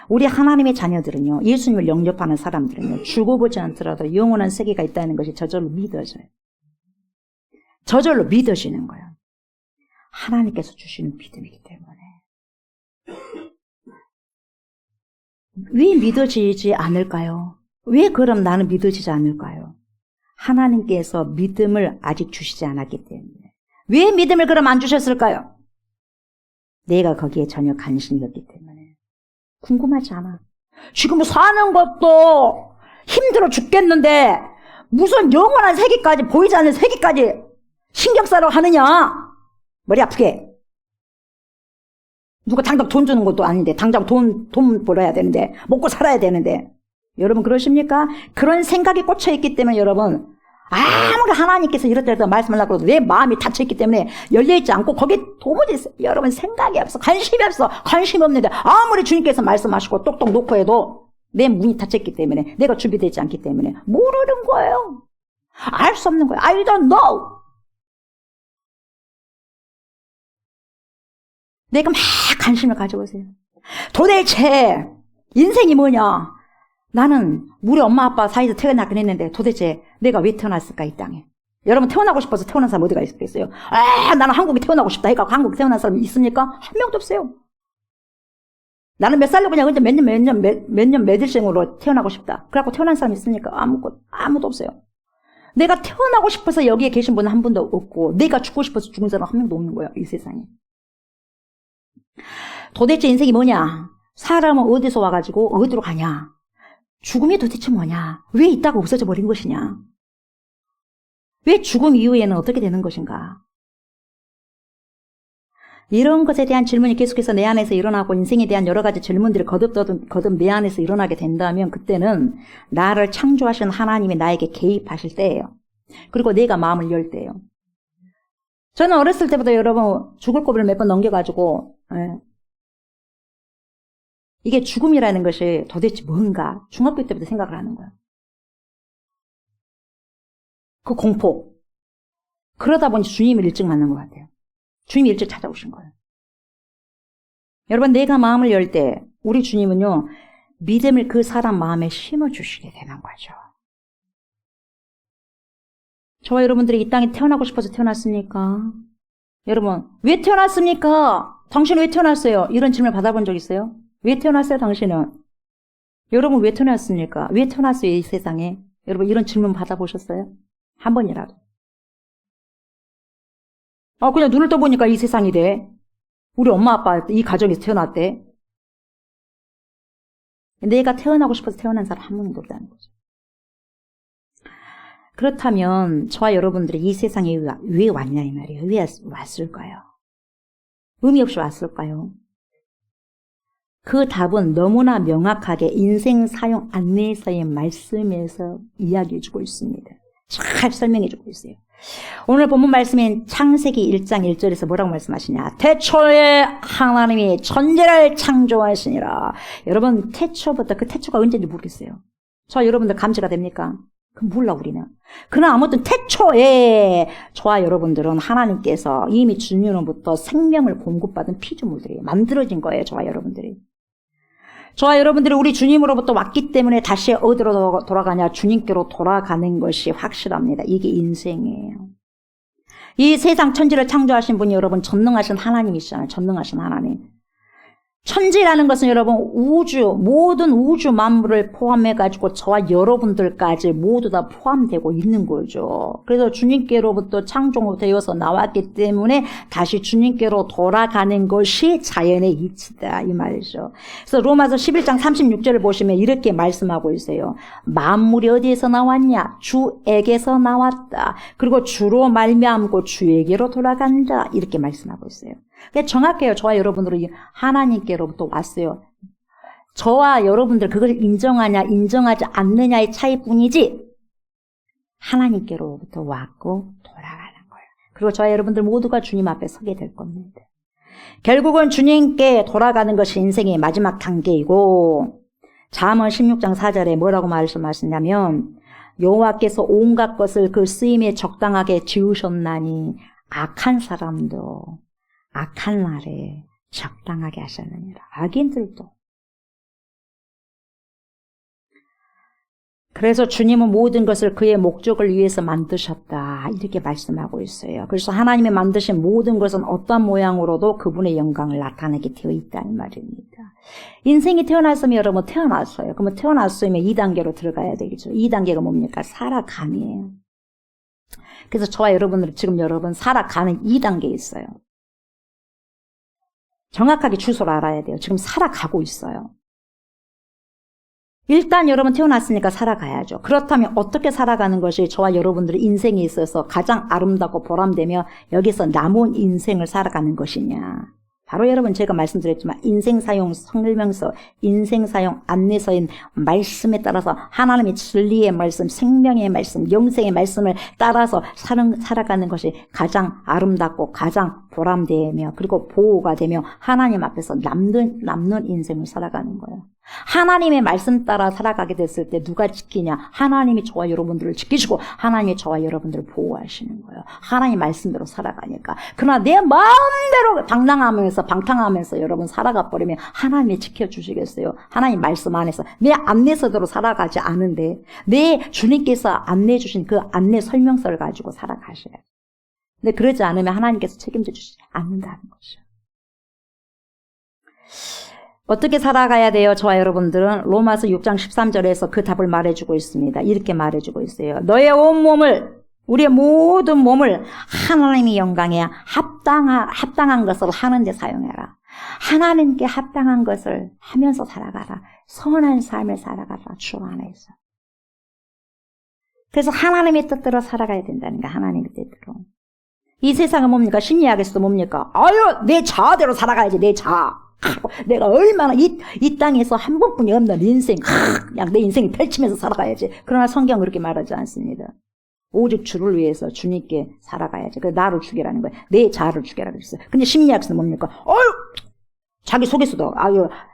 우리 하나님의 자녀들은요, 예수님을 영접하는 사람들은요, 죽어보지 않더라도 영원한 세계가 있다는 것이 저절로 믿어져요. 저절로 믿어지는 거예요. 하나님께서 주시는 믿음이기 때문에. 왜 믿어지지 않을까요? 왜 그럼 나는 믿어지지 않을까요? 하나님께서 믿음을 아직 주시지 않았기 때문에. 왜 믿음을 그럼 안 주셨을까요? 내가 거기에 전혀 관심이 없기 때문에. 궁금하지 않아. 지금 사는 것도 힘들어 죽겠는데 무슨 영원한 세계까지, 보이지 않는 세계까지 신경 쓰라고 하느냐? 머리 아프게. 누가 당장 돈 주는 것도 아닌데, 당장 돈 벌어야 되는데, 먹고 살아야 되는데. 여러분 그러십니까? 그런 생각이 꽂혀있기 때문에 여러분, 아무리 하나님께서 이럴 때도 말씀을 하고 내 마음이 닫혀있기 때문에 열려있지 않고 거기에 도무지 여러분 생각이 없어. 관심이 없어. 관심이 없는데 아무리 주님께서 말씀하시고 똑똑 놓고 해도 내 문이 닫혔기 때문에, 내가 준비되지 않기 때문에 모르는 거예요. 알 수 없는 거예요. I don't know. 내가 막 관심을 가져보세요. 도대체 인생이 뭐냐? 나는 우리 엄마 아빠 사이에서 태어나긴 했는데 도대체 내가 왜 태어났을까 이 땅에? 여러분 태어나고 싶어서 태어난 사람 어디가 있겠어요? 나는 한국에 태어나고 싶다 해갖고 한국에 태어난 사람이 있습니까? 한 명도 없어요. 나는 몇 살로 그냥 몇 년 몇일생으로 태어나고 싶다. 그래갖고 태어난 사람이 있습니까? 아무도 없어요. 내가 태어나고 싶어서 여기에 계신 분은 한 분도 없고 내가 죽고 싶어서 죽은 사람 한 명도 없는 거예요. 이 세상에. 도대체 인생이 뭐냐? 사람은 어디서 와가지고 어디로 가냐? 죽음이 도대체 뭐냐? 왜 있다가 없어져 버린 것이냐? 왜 죽음 이후에는 어떻게 되는 것인가? 이런 것에 대한 질문이 계속해서 내 안에서 일어나고 인생에 대한 여러 가지 질문들이 거듭 내 안에서 일어나게 된다면 그때는 나를 창조하신 하나님이 나에게 개입하실 때예요. 그리고 내가 마음을 열 때예요. 저는 어렸을 때부터 여러분 죽을 고비를 몇 번 넘겨가지고 이게 죽음이라는 것이 도대체 뭔가 중학교 때부터 생각을 하는 거야. 그 공포. 그러다 보니 주님을 일찍 만난 것 같아요. 주님이 일찍 찾아오신 거예요. 여러분 내가 마음을 열 때 우리 주님은요 믿음을 그 사람 마음에 심어주시게 되는 거죠. 저와 여러분들이 이 땅에 태어나고 싶어서 태어났습니까? 여러분 왜 태어났습니까? 당신 왜 태어났어요? 이런 질문을 받아본 적 있어요? 왜 태어났어요 당신은? 여러분 왜 태어났습니까? 왜 태어났어요 이 세상에? 여러분 이런 질문 받아보셨어요? 한 번이라도. 그냥 눈을 떠보니까 이 세상이 돼. 우리 엄마 아빠 이 가정에서 태어났대. 내가 태어나고 싶어서 태어난 사람 한 명도 없다는 거죠. 그렇다면 저와 여러분들이 이 세상에 왜 왔냐 이 말이에요. 왜 왔을까요? 의미 없이 왔을까요? 그 답은 너무나 명확하게 인생 사용 안내서의 말씀에서 이야기해주고 있습니다. 잘 설명해주고 있어요. 오늘 본문 말씀인 창세기 1장 1절에서 뭐라고 말씀하시냐? 태초에 하나님이 천지를 창조하시니라. 여러분 태초부터 그 태초가 언제인지 모르겠어요. 저 여러분들 감지가 됩니까? 그럼 몰라 우리는. 그러나 아무튼 태초에 저와 여러분들은 하나님께서 이미 주님으로부터 생명을 공급받은 피조물들이 만들어진 거예요. 저와 여러분들이. 저와 여러분들이 우리 주님으로부터 왔기 때문에 다시 어디로 돌아가냐? 주님께로 돌아가는 것이 확실합니다. 이게 인생이에요. 이 세상 천지를 창조하신 분이 여러분 전능하신 하나님이시잖아요. 전능하신 하나님. 천지라는 것은 여러분 모든 우주 만물을 포함해가지고 저와 여러분들까지 모두 다 포함되고 있는 거죠. 그래서 주님께로부터 창조되어서 나왔기 때문에 다시 주님께로 돌아가는 것이 자연의 이치다 이 말이죠. 그래서 로마서 11장 36절을 보시면 이렇게 말씀하고 있어요. 만물이 어디에서 나왔냐? 주에게서 나왔다. 그리고 주로 말미암고 주에게로 돌아간다. 이렇게 말씀하고 있어요. 그게 정확해요. 저와 여러분들은 하나님께로부터 왔어요. 저와 여러분들 그걸 인정하냐 인정하지 않느냐의 차이뿐이지 하나님께로부터 왔고 돌아가는 거예요. 그리고 저와 여러분들 모두가 주님 앞에 서게 될 겁니다. 결국은 주님께 돌아가는 것이 인생의 마지막 단계이고 잠언 16장 4절에 뭐라고 말씀하시냐면 여호와께서 온갖 것을 그 쓰임에 적당하게 지으셨나니 악한 사람도 악한 날에 적당하게 하셨느니라. 악인들도. 그래서 주님은 모든 것을 그의 목적을 위해서 만드셨다. 이렇게 말씀하고 있어요. 그래서 하나님이 만드신 모든 것은 어떤 모양으로도 그분의 영광을 나타내게 되어 있다는 말입니다. 인생이 태어났으면 여러분 태어났어요. 그러면 태어났으면 2단계로 들어가야 되겠죠. 2단계가 뭡니까? 살아감이에요. 그래서 저와 여러분들 지금 여러분 살아가는 2단계에 있어요. 정확하게 주소를 알아야 돼요. 지금 살아가고 있어요. 일단 여러분 태어났으니까 살아가야죠. 그렇다면 어떻게 살아가는 것이 저와 여러분들의 인생에 있어서 가장 아름답고 보람되며 여기서 남은 인생을 살아가는 것이냐. 바로 여러분 제가 말씀드렸지만 인생사용 설명서, 인생사용 안내서인 말씀에 따라서 하나님의 진리의 말씀, 생명의 말씀, 영생의 말씀을 따라서 살아가는 것이 가장 아름답고 가장 보람되며 그리고 보호가 되며 하나님 앞에서 남는 인생을 살아가는 거예요. 하나님의 말씀 따라 살아가게 됐을 때 누가 지키냐? 하나님이 저와 여러분들을 지키시고 하나님이 저와 여러분들을 보호하시는 거예요. 하나님 말씀대로 살아가니까. 그러나 내 마음대로 방탕하면서 여러분 살아가 버리면 하나님이 지켜주시겠어요? 하나님 말씀 안에서 내 안내서대로 살아가지 않은데 내 주님께서 안내해 주신 그 안내 설명서를 가지고 살아가셔야 돼요. 근데 그러지 않으면 하나님께서 책임져 주시지 않는다는 거죠. 어떻게 살아가야 돼요? 저와 여러분들은 로마서 6장 13절에서 그 답을 말해주고 있습니다. 이렇게 말해주고 있어요. 너의 온 몸을, 우리의 모든 몸을 하나님의 영광에 합당한 것을 하는 데 사용해라. 하나님께 합당한 것을 하면서 살아가라. 선한 삶을 살아가라. 주 안에서. 그래서 하나님의 뜻대로 살아가야 된다는 거야. 하나님의 뜻대로. 이 세상은 뭡니까? 심리학에서도 뭡니까? 아유, 내 자아대로 살아가야지, 내 자아. 내가 얼마나 이 땅에서 한 번뿐이 없는 인생, 그냥 내 인생을 펼치면서 살아가야지. 그러나 성경은 그렇게 말하지 않습니다. 오직 주를 위해서 주님께 살아가야지. 그래서 나를 죽여라는 거예요. 내 자아를 죽여라 그랬어요. 근데 심리학에서는 뭡니까? 자기 속에서도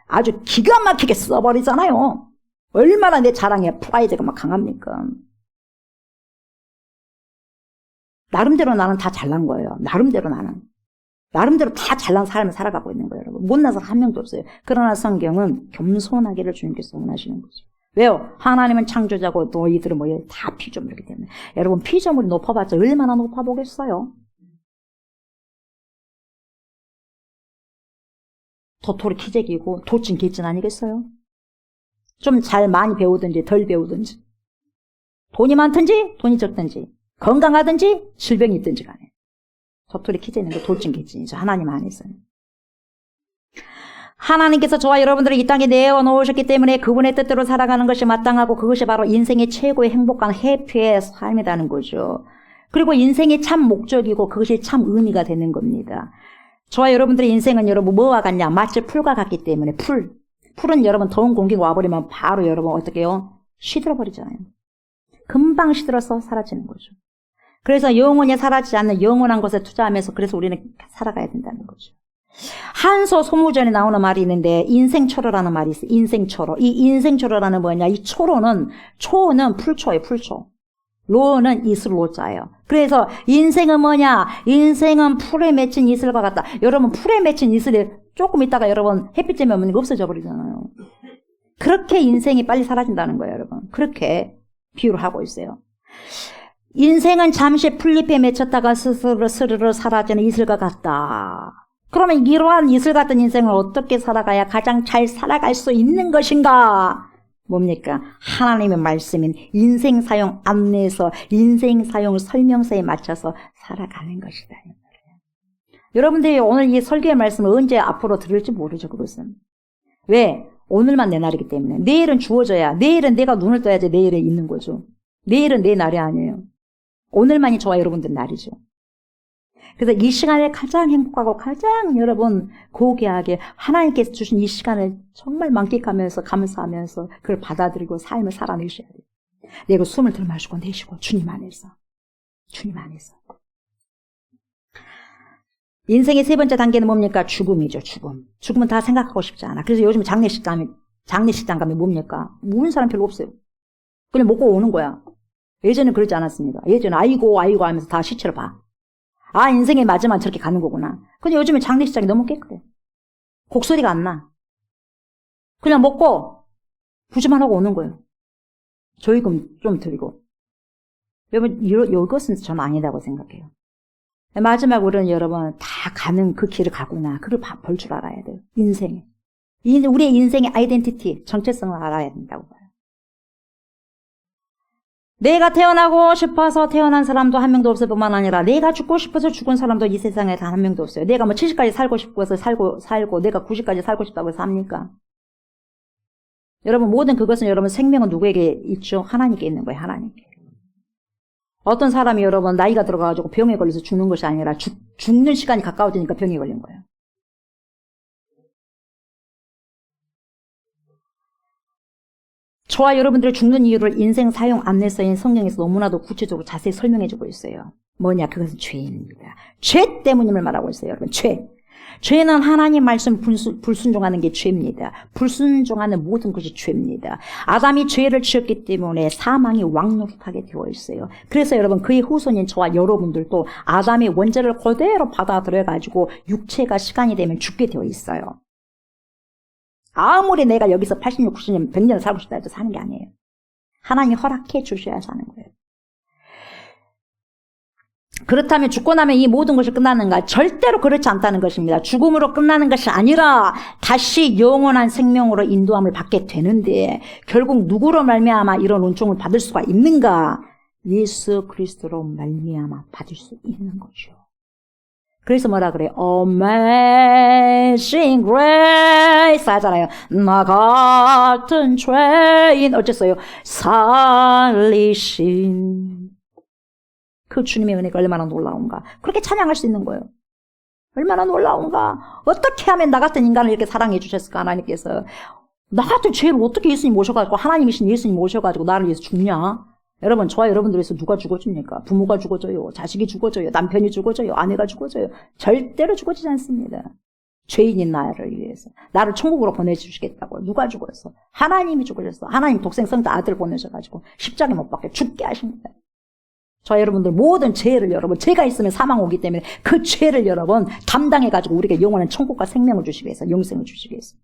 아주 기가 막히게 써버리잖아요. 얼마나 내 자랑에 프라이드가 막 강합니까? 나름대로 나는 다 잘난 거예요. 나름대로 다 잘난 삶을 살아가고 있는 거예요, 여러분. 못난 사람 한 명도 없어요. 그러나 성경은 겸손하기를 주님께서 원하시는 거죠. 왜요? 하나님은 창조자고 너희들은 뭐예요? 다 피조물이기 때문에. 여러분, 피조물이 높아봤자 얼마나 높아보겠어요? 도토리 키재기고 도찐 개찐 아니겠어요? 좀 많이 배우든지 덜 배우든지 돈이 많든지 돈이 적든지 건강하든지 질병이 있든지 간에 도토리 키재는 게 돌진 개찐이죠. 하나님 안에서는. 하나님께서 저와 여러분들을 이 땅에 내어놓으셨기 때문에 그분의 뜻대로 살아가는 것이 마땅하고 그것이 바로 인생의 최고의 행복한 해피의 삶이라는 거죠. 그리고 인생의 참 목적이고 그것이 참 의미가 되는 겁니다. 저와 여러분들의 인생은 여러분 뭐와 같냐? 마치 풀과 같기 때문에 풀은 여러분 더운 공기가 와버리면 바로 여러분 어떻게 해요? 시들어버리잖아요. 금방 시들어서 사라지는 거죠. 그래서 영원히 사라지지 않는 영원한 것에 투자하면서 그래서 우리는 살아가야 된다는 거죠. 한소 소무전에 나오는 말이 있는데 인생초로라는 말이 있어요. 인생초로. 이 인생초로라는 뭐냐? 이 초는 풀초예요. 풀초. 로는 이슬로자예요. 그래서 인생은 뭐냐? 인생은 풀에 맺힌 이슬과 같다. 여러분 풀에 맺힌 이슬이 조금 있다가 여러분 햇빛 쬐면 없어져 버리잖아요. 그렇게 인생이 빨리 사라진다는 거예요, 여러분. 그렇게 비유를 하고 있어요. 인생은 잠시 풀잎에 맺혔다가 스르르 사라지는 이슬과 같다. 그러면 이러한 이슬 같은 인생을 어떻게 살아가야 가장 잘 살아갈 수 있는 것인가? 뭡니까? 하나님의 말씀인 인생사용 안내서, 인생사용 설명서에 맞춰서 살아가는 것이다. 여러분들이 오늘 이 설교의 말씀을 언제 앞으로 들을지 모르죠, 그것은. 왜? 오늘만 내 날이기 때문에. 내일은 주어져야, 내일은 내가 눈을 떠야지 내일에 있는 거죠. 내일은 내 날이 아니에요. 오늘만이 저와 여러분들 날이죠. 그래서 이 시간을 가장 행복하고 가장 여러분 고귀하게 하나님께서 주신 이 시간을 정말 만끽하면서 감사하면서 그걸 받아들이고 삶을 살아내셔야 돼요. 내가 숨을 들마시고 내쉬고 주님 안에서. 인생의 세 번째 단계는 뭡니까? 죽음이죠. 죽음은 다 생각하고 싶지 않아. 그래서 요즘 장례식장 가면 뭡니까? 우는 사람 별로 없어요. 그냥 먹고 오는 거야. 예전엔 그러지 않았습니다. 예전에 아이고 하면서 다 시체를 봐. 아, 인생의 마지막 저렇게 가는 거구나. 근데 요즘에 장례식장이 너무 깨끗해. 곡소리가 안 나. 그냥 먹고 부지만 하고 오는 거예요. 조의금 좀 드리고. 여러분, 이것은 전 아니다고 생각해요. 마지막으로는 여러분, 다 가는 그 길을 가구나. 그걸 볼 줄 알아야 돼요. 인생에. 우리의 인생의 아이덴티티, 정체성을 알아야 된다고 봐요. 내가 태어나고 싶어서 태어난 사람도 한 명도 없을 뿐만 아니라 내가 죽고 싶어서 죽은 사람도 이 세상에 단 한 명도 없어요. 내가 뭐 70까지 살고 싶어서 살고 내가 90까지 살고 싶다고 해서 삽니까? 여러분, 모든 그것은 여러분 생명은 누구에게 있죠? 하나님께 있는 거예요. 하나님께. 어떤 사람이 여러분 나이가 들어가가지고 병에 걸려서 죽는 것이 아니라 죽는 시간이 가까워지니까 병에 걸린 거예요. 저와 여러분들의 죽는 이유를 인생 사용 안내서인 성경에서 너무나도 구체적으로 자세히 설명해주고 있어요. 뭐냐? 그것은 죄입니다. 죄 때문임을 말하고 있어요. 여러분, 죄. 죄는 하나님 말씀 불순종하는 게 죄입니다. 불순종하는 모든 것이 죄입니다. 아담이 죄를 지었기 때문에 사망이 왕노릇하게 되어 있어요. 그래서 여러분, 그의 후손인 저와 여러분들도 아담의 원죄를 그대로 받아들여가지고 육체가 시간이 되면 죽게 되어 있어요. 아무리 내가 여기서 80년, 90년, 100년을 살고 싶다 해도 사는 게 아니에요. 하나님이 허락해 주셔야 사는 거예요. 그렇다면 죽고 나면 이 모든 것이 끝나는가? 절대로 그렇지 않다는 것입니다. 죽음으로 끝나는 것이 아니라 다시 영원한 생명으로 인도함을 받게 되는데 결국 누구로 말미암아 이런 은총을 받을 수가 있는가? 예수 그리스도로 말미암아 받을 수 있는 거죠. 그래서 뭐라 그래요? Amazing Grace 하잖아요. 나 같은 죄인 어쨌어요? 살리신 그 주님의 은혜가 얼마나 놀라운가. 그렇게 찬양할 수 있는 거예요. 얼마나 놀라운가. 어떻게 하면 나 같은 인간을 이렇게 사랑해 주셨을까 하나님께서. 나 같은 죄를 어떻게 예수님 모셔가지고 하나님이신 예수님 모셔가지고 나를 위해서 죽냐. 여러분, 저와 여러분들 위해서 누가 죽어줍니까? 부모가 죽어줘요. 자식이 죽어줘요. 남편이 죽어줘요. 아내가 죽어줘요. 절대로 죽어지지 않습니다. 죄인인 나를 위해서. 나를 천국으로 보내주시겠다고. 누가 죽었어? 하나님이 죽으셨어. 하나님 독생성자 아들 보내셔가지고 십자가에 못 박혀 죽게 하십니다. 저 여러분들 모든 죄를 여러분, 죄가 있으면 사망 오기 때문에 그 죄를 여러분 담당해가지고 우리에게 영원한 천국과 생명을 주시기 위해서, 영생을 주시기 위해서.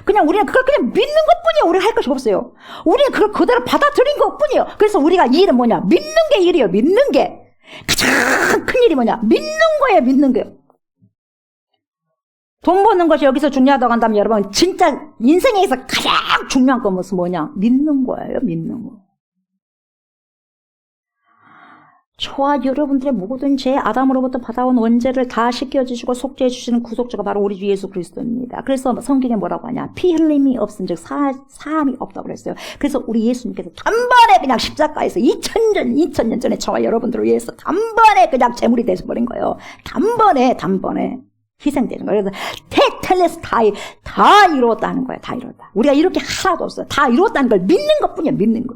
그냥 우리는 그걸 그냥 믿는 것 뿐이에요. 우리가 할 것이 없어요. 우리는 그걸 그대로 받아들인 것 뿐이에요. 그래서 우리가 이 일은 뭐냐? 믿는 게 일이에요. 믿는 게. 가장 큰 일이 뭐냐? 믿는 거예요. 믿는 거예요. 돈 버는 것이 여기서 중요하다고 한다면 여러분, 진짜 인생에서 가장 중요한 건 뭐냐? 믿는 거예요. 믿는 거. 저와 여러분들의 모든 죄, 아담으로부터 받아온 원죄를 다 씻겨주시고 속죄해 주시는 구속주가 바로 우리 주 예수 그리스도입니다. 그래서 성경에 뭐라고 하냐? 피 흘림이 없은 즉 사함이 없다고 그랬어요. 그래서 우리 예수님께서 단번에 그냥 십자가에서 2000년 전에 저와 여러분들을 위해서 단번에 그냥 제물이 되셔버린 거예요. 단번에 희생되는 거예요. 그래서 텔레스타이 다 이루었다는 거예요. 다 이루었다. 우리가 이렇게 하나도 없어요. 다 이루었다는 걸 믿는 것뿐이에요. 믿는 거.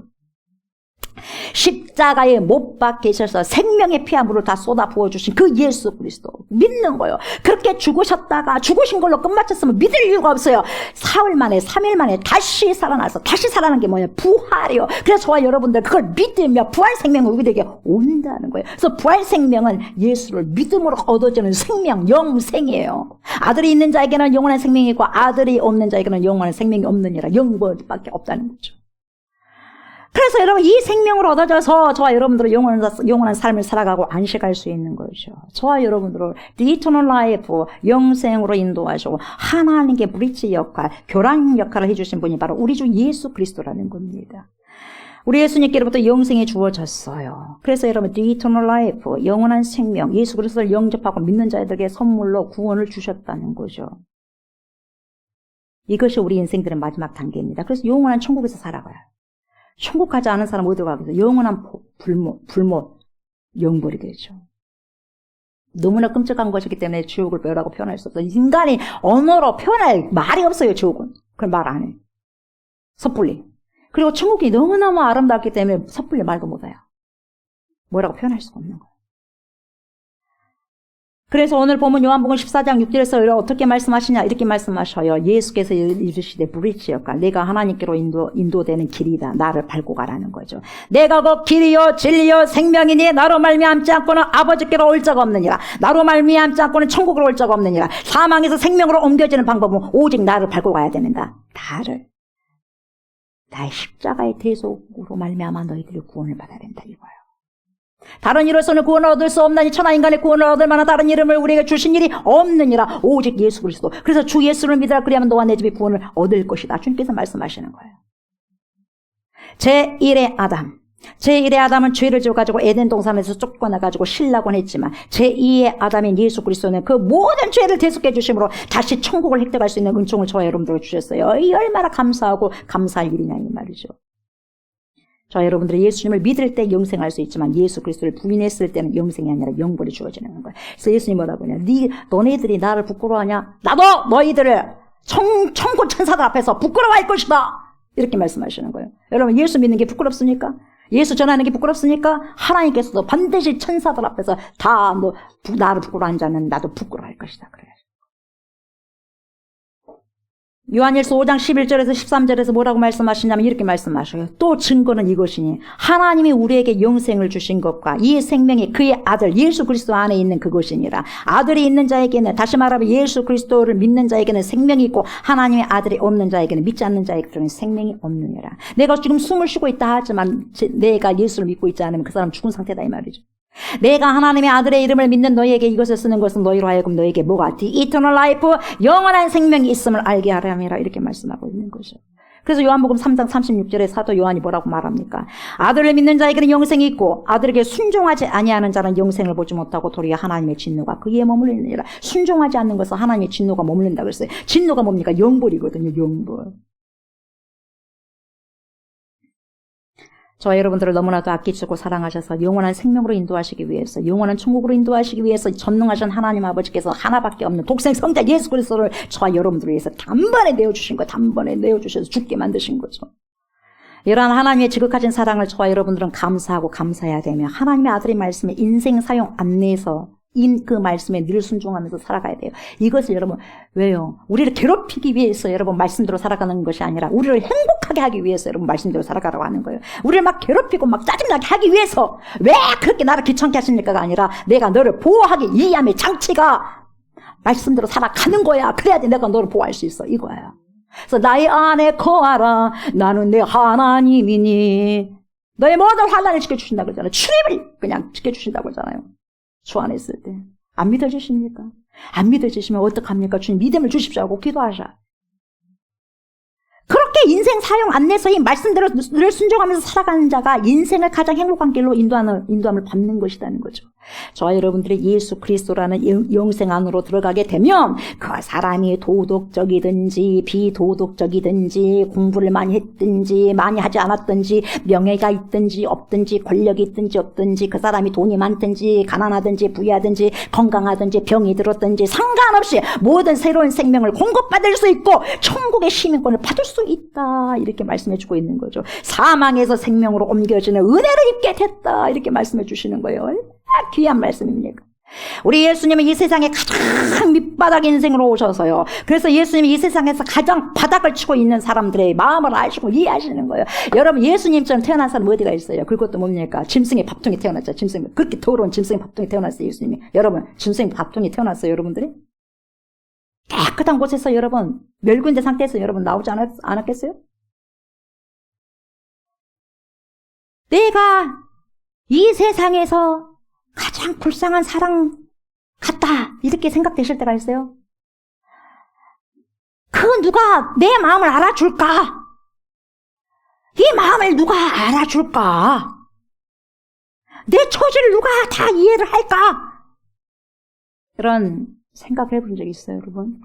십자가에 못 박히셔서 생명의 피와 물을 다 쏟아 부어주신 그 예수 그리스도 믿는 거예요. 그렇게 죽으셨다가 죽으신 걸로 끝마쳤으면 믿을 이유가 없어요. 사흘 만에 3일 만에 다시 살아나서 다시 살아난 게 뭐냐? 부활이요. 그래서 저와 여러분들 그걸 믿으며 부활 생명은 우리에게 온다는 거예요. 그래서 부활 생명은 예수를 믿음으로 얻어지는 생명, 영생이에요. 아들이 있는 자에게는 영원한 생명이 있고 아들이 없는 자에게는 영원한 생명이 없느니라. 영원밖에 없다는 거죠. 그래서 여러분 이 생명을 얻어져서 저와 여러분들은 영원한 삶을 살아가고 안식할 수 있는 거죠. 저와 여러분들을 The Eternal Life, 영생으로 인도하시고 하나님께 브릿지 역할, 교란 역할을 해주신 분이 바로 우리 주 예수 그리스도라는 겁니다. 우리 예수님께로부터 영생이 주어졌어요. 그래서 여러분 The Eternal Life, 영원한 생명, 예수 그리스도를 영접하고 믿는 자들에게 선물로 구원을 주셨다는 거죠. 이것이 우리 인생들의 마지막 단계입니다. 그래서 영원한 천국에서 살아가요. 천국 가지 않은 사람 어디로 가겠어요? 영원한 불못, 영벌이 되죠. 너무나 끔찍한 것이기 때문에 지옥을 뭐라고 표현할 수 없어요. 인간이 언어로 표현할 말이 없어요, 지옥은. 그걸 말 안 해. 섣불리. 그리고 천국이 너무너무 아름답기 때문에 섣불리 말도 못해요. 뭐라고 표현할 수가 없는 거예요. 그래서 오늘 보면 요한복음 14장 6절에서 어떻게 말씀하시냐 이렇게 말씀하셔요. 예수께서 이르시되 브릿지 역할, 내가 하나님께로 인도되는 길이다. 나를 밟고 가라는 거죠. 내가 곧 길이요 진리요 생명이니 나로 말미암지 않고는 아버지께로 올 자가 없느니라. 나로 말미암지 않고는 천국으로 올 자가 없느니라. 사망에서 생명으로 옮겨지는 방법은 오직 나를 밟고 가야 되는다. 나를. 나의 십자가의 대속으로 말미암아 너희들이 구원을 받아야 된다 이거예요. 다른 이로서는 구원을 얻을 수 없나니 천하 인간의 구원을 얻을 만한 다른 이름을 우리에게 주신 일이 없느니라. 오직 예수 그리스도. 그래서 주 예수를 믿으라. 그리하면 너와 내 집이 구원을 얻을 것이다. 주님께서 말씀하시는 거예요. 제1의 아담. 제1의 아담은 죄를 지어가지고 에덴 동산에서 쫓겨나가지고 신라곤 했지만 제2의 아담인 예수 그리스도는 그 모든 죄를 대속해 주심으로 다시 천국을 획득할 수 있는 은총을 저와 여러분들에게 주셨어요. 이 얼마나 감사하고 감사할 일이냐 이 말이죠. 저와 여러분들이 예수님을 믿을 때 영생할 수 있지만 예수 그리스도를 부인했을 때는 영생이 아니라 영벌이 주어지는 거예요. 그래서 예수님 뭐라고 하냐. 너네들이 나를 부끄러워하냐. 나도 너희들을 천국 천사들 앞에서 부끄러워할 것이다. 이렇게 말씀하시는 거예요. 여러분 예수 믿는 게 부끄럽습니까? 예수 전하는 게 부끄럽습니까? 하나님께서도 반드시 천사들 앞에서 다 나를 부끄러워하는 자는 나도 부끄러워할 것이다. 그래요. 요한일서 5장 11절에서 13절에서 뭐라고 말씀하시냐면 이렇게 말씀하셔요. 또 증거는 이것이니 하나님이 우리에게 영생을 주신 것과 이 생명이 그의 아들 예수 그리스도 안에 있는 그것이니라. 아들이 있는 자에게는 다시 말하면 예수 그리스도를 믿는 자에게는 생명이 있고 하나님의 아들이 없는 자에게는 믿지 않는 자에게는 생명이 없느니라. 내가 지금 숨을 쉬고 있다 하지만 내가 예수를 믿고 있지 않으면 그 사람 죽은 상태다 이 말이죠. 내가 하나님의 아들의 이름을 믿는 너희에게 이것을 쓰는 것은 너희로 하여금 너희에게 뭐가 The eternal life 영원한 생명이 있음을 알게 하려 함이라 이렇게 말씀하고 있는 거죠. 그래서 요한복음 3장 36절에 사도 요한이 뭐라고 말합니까? 아들을 믿는 자에게는 영생이 있고 아들에게 순종하지 아니하는 자는 영생을 보지 못하고 도리어 하나님의 진노가 그에 머물리느니라. 순종하지 않는 것은 하나님의 진노가 머물린다 그랬어요. 진노가 뭡니까? 영벌이거든요. 영벌. 저와 여러분들을 너무나도 아끼시고 사랑하셔서 영원한 생명으로 인도하시기 위해서 영원한 천국으로 인도하시기 위해서 전능하신 하나님 아버지께서 하나밖에 없는 독생 성자 예수 그리스도를 저와 여러분들을 위해서 단번에 내어주신 거 단번에 내어주셔서 죽게 만드신 거죠. 이러한 하나님의 지극하신 사랑을 저와 여러분들은 감사하고 감사해야 되며 하나님의 아들의 말씀에 인생 사용 안내에서 그 말씀에 늘 순종하면서 살아가야 돼요. 이것을 여러분 왜요? 우리를 괴롭히기 위해서 여러분 말씀대로 살아가는 것이 아니라 우리를 행복하게 하기 위해서 여러분 말씀대로 살아가라고 하는 거예요. 우리를 막 괴롭히고 막 짜증나게 하기 위해서 왜 그렇게 나를 귀찮게 하십니까가 아니라 내가 너를 보호하기 위함의 장치가 말씀대로 살아가는 거야. 그래야지 내가 너를 보호할 수 있어. 이거야. 그래서 나의 안에 거하라. 나는 내 하나님이니. 너의 모든 환난을 지켜주신다고 그러잖아요. 출입을 그냥 지켜주신다고 그러잖아요. 주 안에 있을 때. 안 믿어지십니까? 안 믿어지시면 어떡합니까? 주님 믿음을 주십시오 하고 기도하자. 그렇게 인생 사용 안내서 이 말씀대로 늘 순종하면서 살아가는 자가 인생을 가장 행복한 길로 인도함을 받는 것이라는 거죠. 저와 여러분들이 예수 그리스도라는 영생 안으로 들어가게 되면 그 사람이 도덕적이든지 비도덕적이든지 공부를 많이 했든지 많이 하지 않았든지 명예가 있든지 없든지 권력이 있든지 없든지 그 사람이 돈이 많든지 가난하든지 부유하든지 건강하든지 병이 들었든지 상관없이 모든 새로운 생명을 공급받을 수 있고 천국의 시민권을 받을 수 있다 이렇게 말씀해 주고 있는 거죠. 사망에서 생명으로 옮겨지는 은혜를 입게 됐다 이렇게 말씀해 주시는 거예요. 귀한 말씀입니다. 우리 예수님은 이 세상에 가장 밑바닥 인생으로 오셔서요. 그래서 예수님이 이 세상에서 가장 바닥을 치고 있는 사람들의 마음을 아시고 이해하시는 거예요. 여러분 예수님처럼 태어난 사람 어디가 있어요? 그것도 뭡니까? 짐승의 밥통에 태어났죠. 짐승 그렇게 더러운 짐승의 밥통에 태어났어요. 예수님이. 여러분 짐승의 밥통에 태어났어요. 여러분들이? 깨끗한 곳에서 여러분 멸군대 상태에서 여러분 나오지 않았겠어요? 내가 이 세상에서 가장 불쌍한 사람 같다 이렇게 생각되실 때가 있어요. 그 누가 내 마음을 알아줄까? 이 마음을 누가 알아줄까? 내 처지를 누가 다 이해를 할까? 그런 생각을 해본 적이 있어요, 여러분?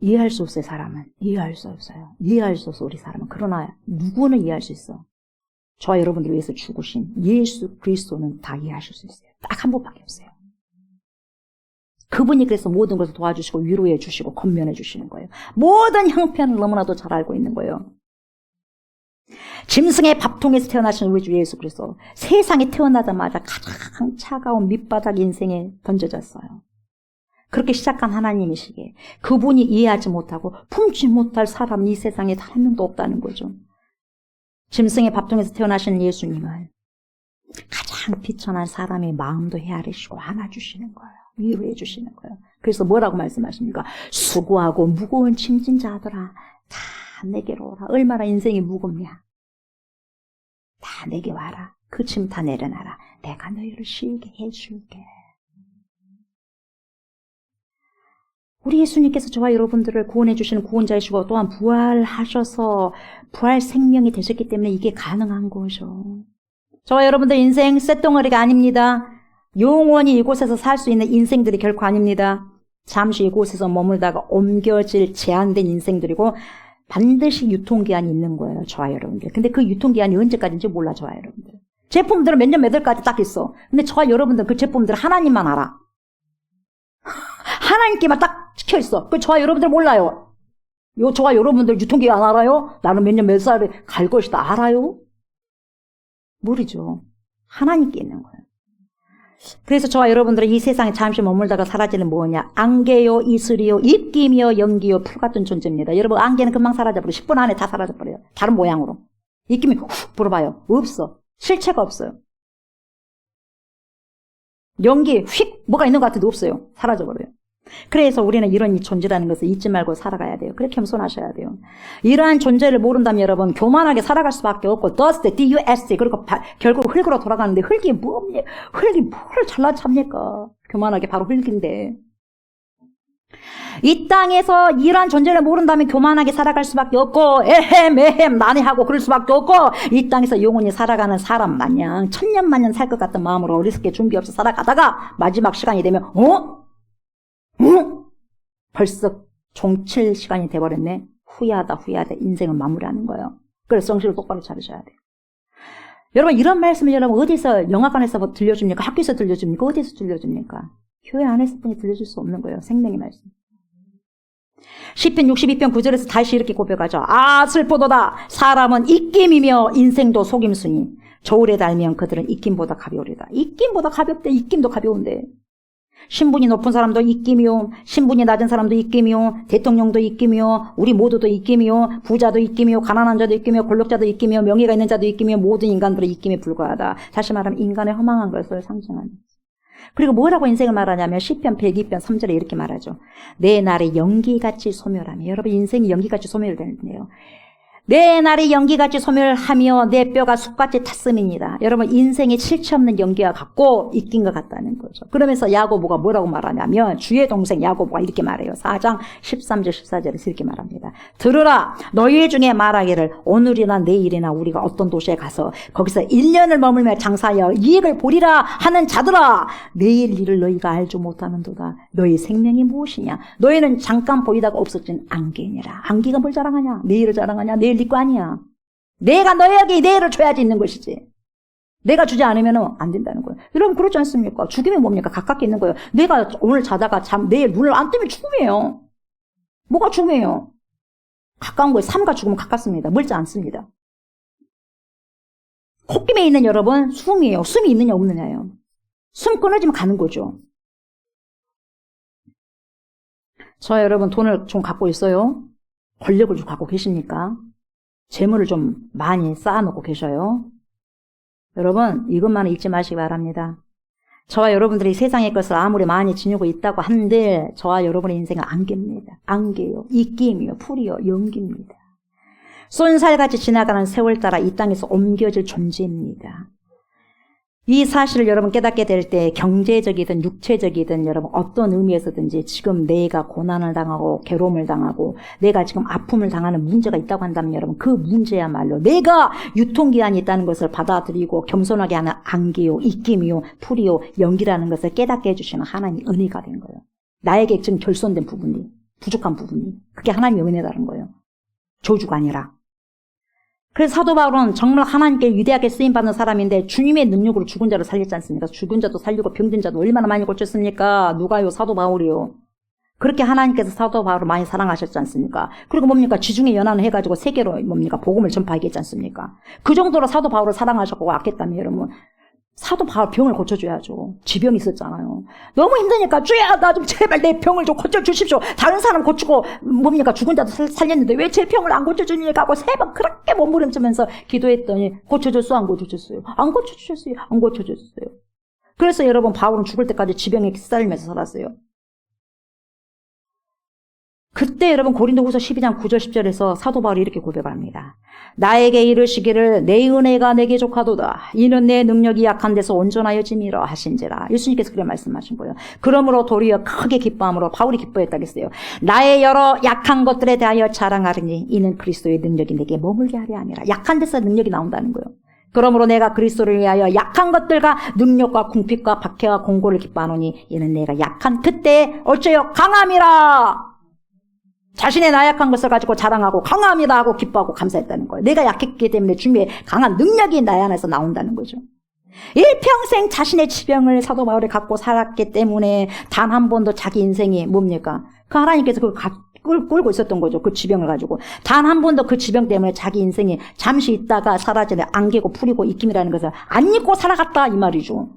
이해할 수 없어요, 사람은. 이해할 수 없어요. 이해할 수 없어, 우리 사람은. 그러나 누구는 이해할 수 있어. 저와 여러분들을 위해서 죽으신 예수 그리스도는 다 이해하실 수 있어요. 딱 한 분밖에 없어요. 그분이 그래서 모든 것을 도와주시고 위로해 주시고 권면해 주시는 거예요. 모든 형편을 너무나도 잘 알고 있는 거예요. 짐승의 밥통에서 태어나신 우리 주 예수 그리스도 세상에 태어나자마자 가장 차가운 밑바닥 인생에 던져졌어요. 그렇게 시작한 하나님이시기에 그분이 이해하지 못하고 품지 못할 사람이 이 세상에 한 명도 없다는 거죠. 짐승의 밥통에서 태어나신 예수님은 가장 비천한 사람의 마음도 헤아리시고 안아주시는 거예요. 위로해 주시는 거예요. 그래서 뭐라고 말씀하십니까? 수고하고 무거운 짐진 자들아 다 내게로 오라. 얼마나 인생이 무겁냐. 다 내게 와라. 그 짐 다 내려놔라. 내가 너희를 쉬게 해줄게. 우리 예수님께서 저와 여러분들을 구원해 주시는 구원자이시고 또한 부활하셔서 부활 생명이 되셨기 때문에 이게 가능한 거죠. 저와 여러분들 인생 쇳덩어리가 아닙니다. 영원히 이곳에서 살 수 있는 인생들이 결코 아닙니다. 잠시 이곳에서 머물다가 옮겨질 제한된 인생들이고 반드시 유통기한이 있는 거예요. 저와 여러분들. 근데 그 유통기한이 언제까지인지 몰라. 저와 여러분들. 제품들은 몇 년 몇 월까지 딱 있어. 근데 저와 여러분들 그 제품들 하나님만 알아. 하나님께만 딱 찍혀있어. 그 저와 여러분들 몰라요. 저와 여러분들 유통기한 알아요? 나는 몇 년 몇 살에 갈 것이다. 알아요? 모르죠. 하나님께 있는 거예요. 그래서 저와 여러분들은 이 세상에 잠시 머물다가 사라지는 뭐냐? 안개요, 이슬이요, 입김이요, 연기요, 풀 같은 존재입니다. 여러분 안개는 금방 사라져버려요. 10분 안에 다 사라져버려요. 다른 모양으로. 입김이 훅 불어봐요. 없어. 실체가 없어요. 연기 휙 뭐가 있는 것 같아도 없어요. 사라져버려요. 그래서 우리는 이런 존재라는 것을 잊지 말고 살아가야 돼요. 그렇게 겸손하셔야 돼요. 이러한 존재를 모른다면 여러분 교만하게 살아갈 수밖에 없고 dust, D-U-S 그리고 결국 흙으로 돌아가는데 흙이 뭡니까? 흙이 뭘 잘난 찹니까? 교만하게 바로 흙인데 이 땅에서 이러한 존재를 모른다면 교만하게 살아갈 수밖에 없고 에헴 난해하고 그럴 수밖에 없고 이 땅에서 영원히 살아가는 사람 마냥 천년만년 살 것 같은 마음으로 어리석게 준비 없이 살아가다가 마지막 시간이 되면 벌써 종칠 시간이 돼버렸네. 후회하다 인생을 마무리하는 거예요. 그래서 정신을 똑바로 차리셔야 돼요. 여러분 이런 말씀을 여러분 어디서 영화관에서 들려줍니까? 학교에서 들려줍니까? 어디서 들려줍니까? 교회 안에서 뿐이 들려줄 수 없는 거예요. 생명의 말씀. 시편 62편 9절에서 다시 이렇게 고백하죠. 아 슬프도다. 사람은 입김이며 인생도 속임수니 저울에 달면 그들은 입김보다 가벼우리다. 입김보다 가볍대. 입김도 가벼운데. 신분이 높은 사람도 입김이요. 신분이 낮은 사람도 입김이요. 대통령도 입김이요. 우리 모두도 입김이요. 부자도 입김이요. 가난한 자도 입김이요. 권력자도 입김이요. 명예가 있는 자도 입김이요. 모든 인간들은 입김에 불과하다. 다시 말하면 인간의 허망한 것을 상징하는. 그리고 뭐라고 인생을 말하냐면 시편 102편 3절에 이렇게 말하죠. 내 날이 연기같이 소멸하며. 여러분 인생이 연기같이 소멸되는데요. 내 날이 연기같이 소멸하며 내 뼈가 숯같이 탔음이니라. 여러분 인생의 실체 없는 연기와 같고 입긴 것 같다는 거죠. 그러면서 야고보가 뭐라고 말하냐면 주의 동생 야고보가 이렇게 말해요. 4장 13절 14절에서 이렇게 말합니다. 들으라 너희 중에 말하기를 오늘이나 내일이나 우리가 어떤 도시에 가서 거기서 1년을 머물며 장사하여 이익을 보리라 하는 자들아 내일 일을 너희가 알지 못하는도다. 너희 생명이 무엇이냐. 너희는 잠깐 보이다가 없어진 안개니라. 안개가 뭘 자랑하냐. 내일을 자랑하냐. 내일 네 거 아니야. 내가 너에게 내일을 줘야지 있는 것이지. 내가 주지 않으면 안 된다는 거예요. 여러분 그렇지 않습니까? 죽음이 뭡니까? 가깝게 있는 거예요. 내가 오늘 자다가 내일 눈을 안 뜨면 죽음이에요. 뭐가 죽음이에요? 가까운 거예요. 삶과 죽음은 가깝습니다. 멀지 않습니다. 콧김에 있는 여러분 숨이에요. 숨이 있느냐 없느냐예요. 숨 끊어지면 가는 거죠. 저 여러분 돈을 좀 갖고 있어요? 권력을 좀 갖고 계십니까? 재물을 좀 많이 쌓아놓고 계셔요. 여러분 이것만은 잊지 마시기 바랍니다. 저와 여러분들이 세상의 것을 아무리 많이 지니고 있다고 한들 저와 여러분의 인생은 안개입니다. 안개요. 입김이요. 풀이요. 연기입니다. 쏜살같이 지나가는 세월 따라 이 땅에서 옮겨질 존재입니다. 이 사실을 여러분 깨닫게 될 때 경제적이든 육체적이든 여러분 어떤 의미에서든지 지금 내가 고난을 당하고 괴로움을 당하고 내가 지금 아픔을 당하는 문제가 있다고 한다면 여러분 그 문제야말로 내가 유통기한이 있다는 것을 받아들이고 겸손하게 하는 안개요, 입김이요, 풀이요, 연기라는 것을 깨닫게 해주시는 하나님의 은혜가 된 거예요. 나에게 지금 결손된 부분이 부족한 부분이 그게 하나님의 은혜다는 거예요. 저주가 아니라. 그래서 사도 바울은 정말 하나님께 위대하게 쓰임받는 사람인데 주님의 능력으로 죽은 자를 살렸지 않습니까? 죽은 자도 살리고 병든 자도 얼마나 많이 고쳤습니까? 누가요? 사도 바울이요. 그렇게 하나님께서 사도 바울을 많이 사랑하셨지 않습니까? 그리고 뭡니까? 지중해 연합을 해가지고 세계로 뭡니까? 복음을 전파하게 했지 않습니까? 그 정도로 사도 바울을 사랑하셨고 아꼈다면 여러분 사도 바울 병을 고쳐줘야죠. 지병이 있었잖아요. 너무 힘드니까 주야 나 좀 제발 내 병을 좀 고쳐주십시오. 다른 사람 고치고 뭡니까 죽은 자도 살렸는데 왜 제 병을 안 고쳐주니까 하고 3번 그렇게 몸부림치면서 기도했더니 고쳐줬어요? 안 고쳐줬어요? 안 고쳐주셨어요? 안 고쳐줬어요. 그래서 여러분 바울은 죽을 때까지 지병에 시달리면서 살았어요. 그때 여러분 고린도후서 12장 9절 10절에서 사도 바울이 이렇게 고백합니다. 나에게 이르시기를 내 은혜가 내게 족하도다. 이는 내 능력이 약한 데서 온전하여 짐이라 하신지라. 예수님께서 그렇게 말씀하신 거예요. 그러므로 도리어 크게 기뻐함으로 바울이 기뻐했다겠어요. 나의 여러 약한 것들에 대하여 자랑하리니 이는 그리스도의 능력이 내게 머물게 하려 함이라. 약한 데서 능력이 나온다는 거예요. 그러므로 내가 그리스도를 위하여 약한 것들과 능력과 궁핍과 박해와 공고를 기뻐하노니 이는 내가 약한 그때에 어째요 강함이라. 자신의 나약한 것을 가지고 자랑하고 강함이다 하고 기뻐하고 감사했다는 거예요. 내가 약했기 때문에 주님의 강한 능력이 나 안에서 나온다는 거죠. 일평생 자신의 지병을 사도 바울이 갖고 살았기 때문에 단 한 번도 자기 인생이 뭡니까? 그 하나님께서 그걸 끌고 있었던 거죠. 그 지병을 가지고. 단 한 번도 그 지병 때문에 자기 인생이 잠시 있다가 사라지는 안개고 풀이고 입김이라는 것을 안 잊고 살아갔다 이 말이죠.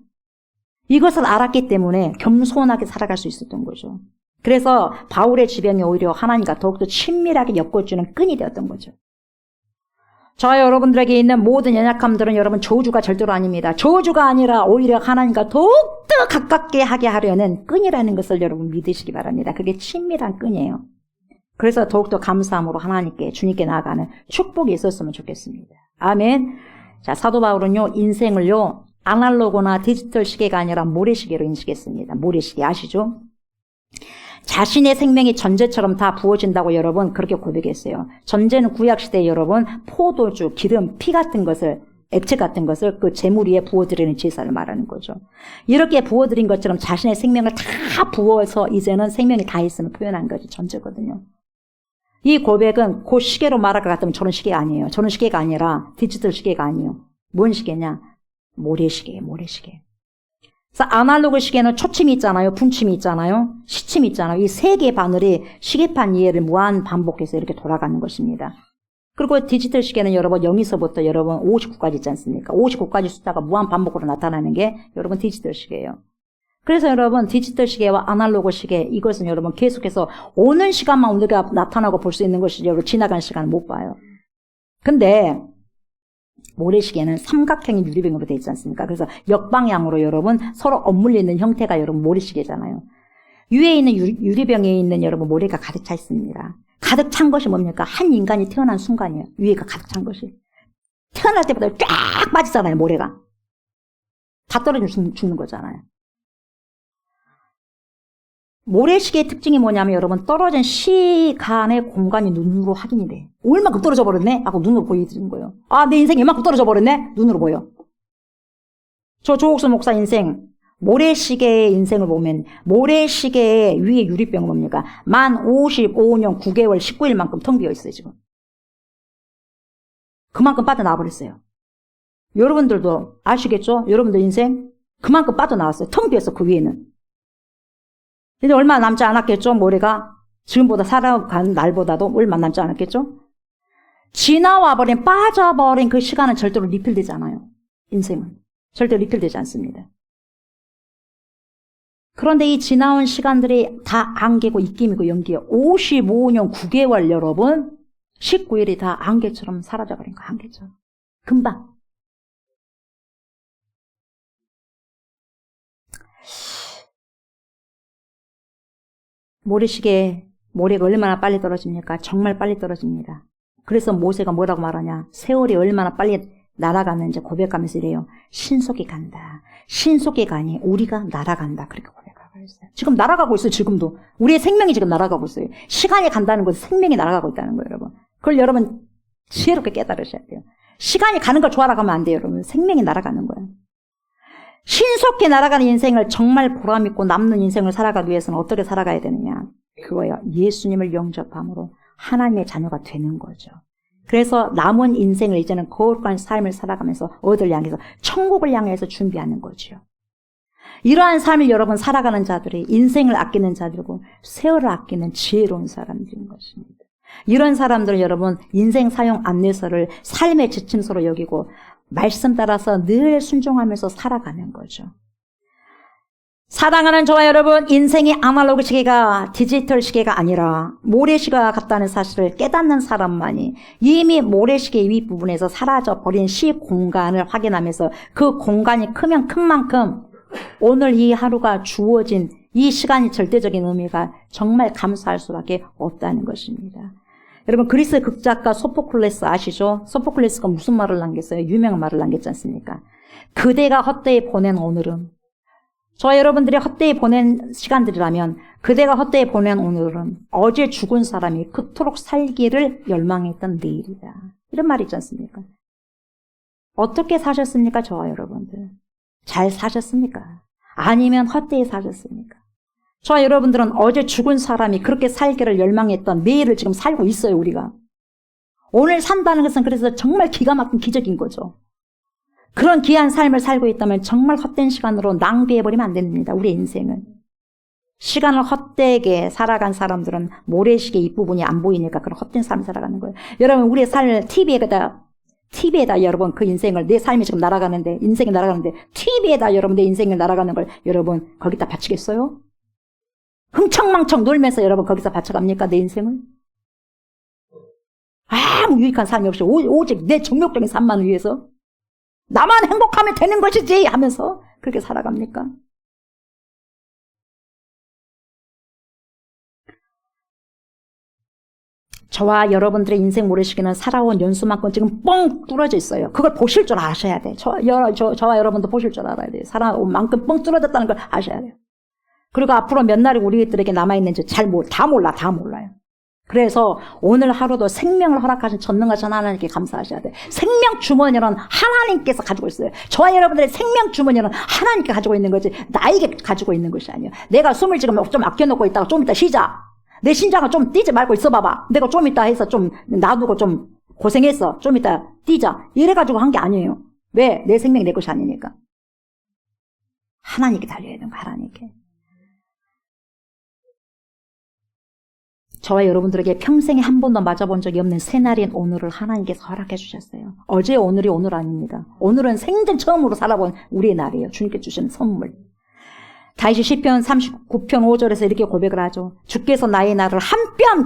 이것을 알았기 때문에 겸손하게 살아갈 수 있었던 거죠. 그래서 바울의 지병이 오히려 하나님과 더욱더 친밀하게 엮어주는 끈이 되었던 거죠. 저와 여러분들에게 있는 모든 연약함들은 여러분 저주가 절대로 아닙니다. 저주가 아니라 오히려 하나님과 더욱더 가깝게 하게 하려는 끈이라는 것을 여러분 믿으시기 바랍니다. 그게 친밀한 끈이에요. 그래서 더욱더 감사함으로 하나님께 주님께 나아가는 축복이 있었으면 좋겠습니다. 아멘. 자, 사도 바울은요 인생을요 아날로그나 디지털 시계가 아니라 모래시계로 인식했습니다. 모래시계 아시죠? 자신의 생명이 전제처럼 다 부어진다고 여러분 그렇게 고백했어요. 전제는 구약시대에 여러분 포도주, 기름, 피 같은 것을 액체 같은 것을 그 제물 위에 부어드리는 제사를 말하는 거죠. 이렇게 부어드린 것처럼 자신의 생명을 다 부어서 이제는 생명이 다 있음을 표현한 것이 전제거든요. 이 고백은 그 시계로 말할 것 같으면 저런 시계가 아니에요. 저런 시계가 아니라 디지털 시계가 아니에요. 뭔 시계냐? 모래시계예요. 모래시계. 그래서 아날로그 시계는 초침이 있잖아요. 분침이 있잖아요. 시침이 있잖아요. 이 세 개의 바늘이 시계판 이해를 무한 반복해서 이렇게 돌아가는 것입니다. 그리고 디지털 시계는 여러분 0에서부터 여러분 59까지 있지 않습니까? 59까지 숫자가 무한 반복으로 나타나는 게 여러분 디지털 시계예요. 그래서 여러분 디지털 시계와 아날로그 시계 이것은 여러분 계속해서 오는 시간만 우리가 나타나고 볼 수 있는 것이지 여러분 지나간 시간은 못 봐요. 근데 모래시계는 삼각형의 유리병으로 되어 있지 않습니까? 그래서 역방향으로 여러분 서로 엇물리는 형태가 여러분 모래시계잖아요. 위에 있는 유리병에 있는 여러분 모래가 가득 차 있습니다. 가득 찬 것이 뭡니까? 한 인간이 태어난 순간이에요. 위에가 가득 찬 것이. 태어날 때보다 쫙 빠지잖아요. 모래가. 다 떨어지면 죽는 거잖아요. 모래시계의 특징이 뭐냐면 여러분 떨어진 시간의 공간이 눈으로 확인이 돼. 얼마큼 떨어져 버렸네? 하고 눈으로 보이는 거예요. 아, 내 인생이 얼마큼 떨어져 버렸네? 눈으로 보여. 저 조옥수 목사 인생 모래시계의 인생을 보면 모래시계의 위에 유리병은 뭡니까? 만 55년 9개월 19일만큼 텅 비어 있어요 지금. 그만큼 빠져나와 버렸어요. 여러분들도 아시겠죠? 여러분들 인생 그만큼 빠져나왔어요. 텅 비었어 그 위에는. 근데 얼마 남지 않았겠죠? 모래가 지금보다 살아간 날보다도 얼마 남지 않았겠죠? 지나와버린 빠져버린 그 시간은 절대로 리필되지 않아요. 인생은 절대로 리필되지 않습니다. 그런데 이 지나온 시간들이 다 안개고 입김이고 연기예요. 55년 9개월 여러분 19일이 다 안개처럼 사라져버린 거예요. 안개처럼 금방. 모래가 얼마나 빨리 떨어집니까? 정말 빨리 떨어집니다. 그래서 모세가 뭐라고 말하냐? 세월이 얼마나 빨리 날아가는지 고백하면서 이래요. 신속히 간다. 신속히 가니 우리가 날아간다. 그렇게 고백하고 있어요. 지금 날아가고 있어요. 지금도. 우리의 생명이 지금 날아가고 있어요. 시간이 간다는 것은 생명이 날아가고 있다는 거예요. 여러분. 그걸 여러분 지혜롭게 깨달으셔야 돼요. 시간이 가는 걸 좋아라 가면 안 돼요. 여러분. 생명이 날아가는 거예요. 신속히 날아가는 인생을 정말 보람있고 남는 인생을 살아가기 위해서는 어떻게 살아가야 되느냐. 그거예요. 예수님을 영접함으로 하나님의 자녀가 되는 거죠. 그래서 남은 인생을 이제는 거룩한 삶을 살아가면서 어디를 향해서 천국을 향해서 준비하는 거죠. 이러한 삶을 여러분 살아가는 자들이 인생을 아끼는 자들이고 세월을 아끼는 지혜로운 사람들인 것입니다. 이런 사람들은 여러분 인생 사용 안내서를 삶의 지침서로 여기고 말씀 따라서 늘 순종하면서 살아가는 거죠. 사랑하는 저와 여러분, 인생이 아날로그 시계가 디지털 시계가 아니라 모래시계와 같다는 사실을 깨닫는 사람만이 이미 모래시계 윗부분에서 사라져버린 시 공간을 확인하면서 그 공간이 크면 큰 만큼 오늘 이 하루가 주어진 이 시간이 절대적인 의미가 정말 감사할 수밖에 없다는 것입니다. 여러분 그리스 극작가 소포클레스 아시죠? 소포클레스가 무슨 말을 남겼어요? 유명한 말을 남겼지 않습니까? 그대가 헛되이 보낸 오늘은, 저와 여러분들이 헛되이 보낸 시간들이라면 그대가 헛되이 보낸 오늘은 어제 죽은 사람이 그토록 살기를 열망했던 내일이다. 이런 말이 있지 않습니까? 어떻게 사셨습니까? 저와 여러분들 잘 사셨습니까? 아니면 헛되이 사셨습니까? 저와 여러분들은 어제 죽은 사람이 그렇게 살기를 열망했던 내일을 지금 살고 있어요. 우리가 오늘 산다는 것은 그래서 정말 기가 막힌 기적인 거죠. 그런 귀한 삶을 살고 있다면 정말 헛된 시간으로 낭비해버리면 안 됩니다. 우리의 인생을. 시간을 헛되게 살아간 사람들은 모래시계 윗부분이 안 보이니까 그런 헛된 삶을 살아가는 거예요. 여러분 우리의 삶을 TV에다 여러분 그 인생을, 내 삶이 지금 날아가는데, 인생이 날아가는데 TV에다 여러분 내 인생을 날아가는 걸 여러분 거기다 바치겠어요? 흥청망청 놀면서 여러분 거기서 바쳐갑니까? 내 인생을? 아무 유익한 삶이 없이 오직 내 정욕적인 삶만을 위해서 나만 행복하면 되는 것이지 하면서 그렇게 살아갑니까? 저와 여러분들의 인생 모래시계는 살아온 연수만큼 지금 뻥 뚫어져 있어요. 그걸 보실 줄 아셔야 돼. 저와 여러분도 보실 줄 알아야 돼요. 살아온 만큼 뻥 뚫어졌다는 걸 아셔야 돼요. 그리고 앞으로 몇 날이 우리들에게 남아있는지 다 몰라요. 그래서 오늘 하루도 생명을 허락하신 전능하신 하나님께 감사하셔야 돼요. 생명 주머니는 하나님께서 가지고 있어요. 저와 여러분들의 생명 주머니는 하나님께 가지고 있는 거지 나에게 가지고 있는 것이 아니에요. 내가 숨을 지금 좀 아껴놓고 있다가 좀 이따 쉬자. 내 심장을 좀 뛰지 말고 있어봐봐. 내가 좀 이따 해서 좀 놔두고 좀 고생했어. 좀 이따 뛰자. 이래가지고 한 게 아니에요. 왜? 내 생명이 내 것이 아니니까. 하나님께 달려야 되는 거, 하나님께. 저와 여러분들에게 평생에 한 번도 맞아본 적이 없는 새날인 오늘을 하나님께서 허락해 주셨어요. 어제 오늘이 오늘 아닙니다. 오늘은 생전 처음으로 살아본 우리의 날이에요. 주님께 주신 선물. 다윗이 시편 39편 5절에서 이렇게 고백을 하죠. 주께서 나의 날을 한 뼘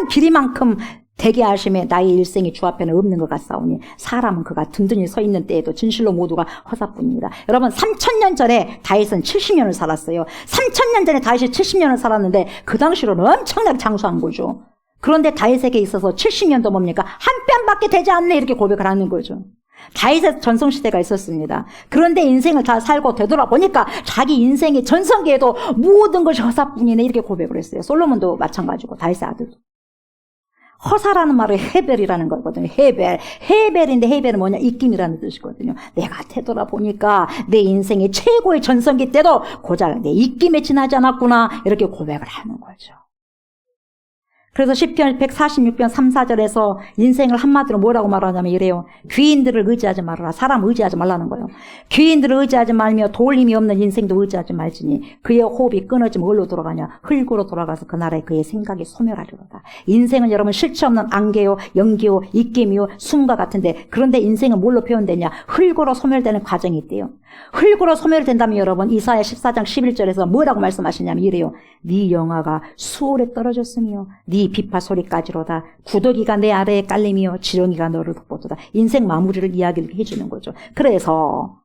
길이만큼 되게 하심에 나의 일생이 주 앞에는 없는 것 같사오니 사람은 그가 든든히 서 있는 때에도 진실로 모두가 허사뿐입니다. 여러분 3000년 전에 다윗은 70년을 살았어요. 3000년 전에 다윗이 70년을 살았는데 그 당시로는 엄청나게 장수한 거죠. 그런데 다윗에게 있어서 70년도 뭡니까? 한 뼘밖에 되지 않네 이렇게 고백을 하는 거죠. 다윗의 전성시대가 있었습니다. 그런데 인생을 다 살고 되돌아보니까 자기 인생의 전성기에도 모든 것이 허사뿐이네 이렇게 고백을 했어요. 솔로몬도 마찬가지고 다윗의 아들도. 허사라는 말은 헤벨이라는 거거든요. 헤벨인데 헤벨은 뭐냐? 입김이라는 뜻이거든요. 내가 되돌아보니까 내 인생의 최고의 전성기 때도 고작 내 입김에 지나지 않았구나 이렇게 고백을 하는 거죠. 그래서 시편 146편 3, 4절에서 인생을 한마디로 뭐라고 말하냐면 이래요. 귀인들을 의지하지 말아라. 사람 의지하지 말라는 거예요. 귀인들을 의지하지 말며 도울림이 없는 인생도 의지하지 말지니 그의 호흡이 끊어지면 어디로 돌아가냐. 흙으로 돌아가서 그 나라에 그의 생각이 소멸하리로다. 인생은 여러분 실체 없는 안개요, 연기요, 입김이요, 숨과 같은데 그런데 인생은 뭘로 표현되냐. 흙으로 소멸되는 과정이 있대요. 흙으로 소멸된다면 여러분 이사야 14장 11절에서 뭐라고 말씀하시냐면 이래요. 네 영화가 수월에 떨어졌으며 네 비파 소리까지로다. 구더기가 내 아래에 깔리며 지렁이가 너를 덮어도다. 인생 마무리를 이야기를 해주는 거죠. 그래서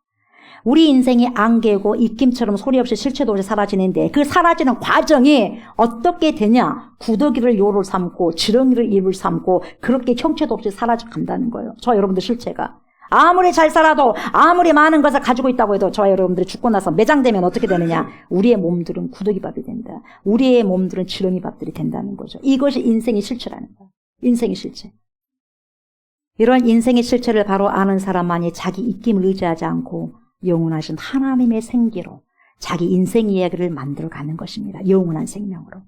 우리 인생이 안개고 입김처럼 소리 없이 실체도 없이 사라지는데 그 사라지는 과정이 어떻게 되냐. 구더기를 요를 삼고 지렁이를 입을 삼고 그렇게 형체도 없이 사라져 간다는 거예요. 저 여러분들 실체가. 아무리 잘 살아도 아무리 많은 것을 가지고 있다고 해도 저와 여러분들이 죽고 나서 매장되면 어떻게 되느냐. 우리의 몸들은 구더기밥이 된다. 우리의 몸들은 지렁이밥들이 된다는 거죠. 이것이 인생의 실체라는 거예요. 인생의 실체. 이런 인생의 실체를 바로 아는 사람만이 자기 입김을 의지하지 않고 영원하신 하나님의 생기로 자기 인생 이야기를 만들어가는 것입니다. 영원한 생명으로.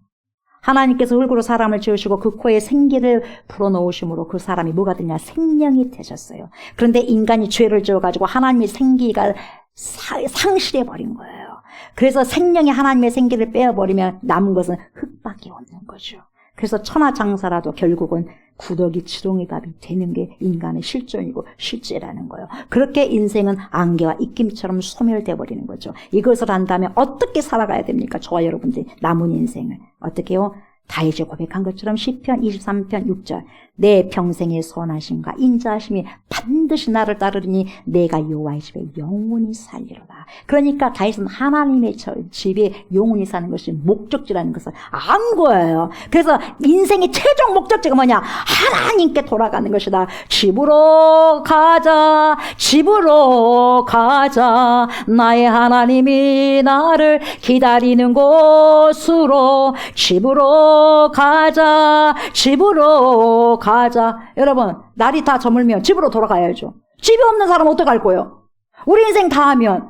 하나님께서 흙으로 사람을 지으시고 그 코에 생기를 불어넣으심으로 그 사람이 뭐가 되냐? 생명이 되셨어요. 그런데 인간이 죄를 지어가지고 하나님의 생기가 상실해버린 거예요. 그래서 생명이 하나님의 생기를 빼어버리면 남은 것은 흙밖에 없는 거죠. 그래서 천하장사라도 결국은 구더기 지렁이밥이 되는 게 인간의 실존이고 실제라는 거예요. 그렇게 인생은 안개와 입김처럼 소멸돼 버리는 거죠. 이것을 안다면 어떻게 살아가야 됩니까? 저와 여러분들이 남은 인생을 어떻게 해요? 다윗이 고백한 것처럼 시편 23편 6절 내 평생의 선하심과 인자하심이 반드시 나를 따르리니 내가 여호와의 집에 영원히 살리로다. 그러니까 다윗은 하나님의 집에 영원히 사는 것이 목적지라는 것을 안 거예요. 그래서 인생의 최종 목적지가 뭐냐? 하나님께 돌아가는 것이다. 집으로 가자, 집으로 가자. 나의 하나님이 나를 기다리는 곳으로 집으로 가자, 집으로 가자. 여러분, 날이 다 저물면 집으로 돌아가야죠. 집이 없는 사람은 어떡할 거예요? 우리 인생 다 하면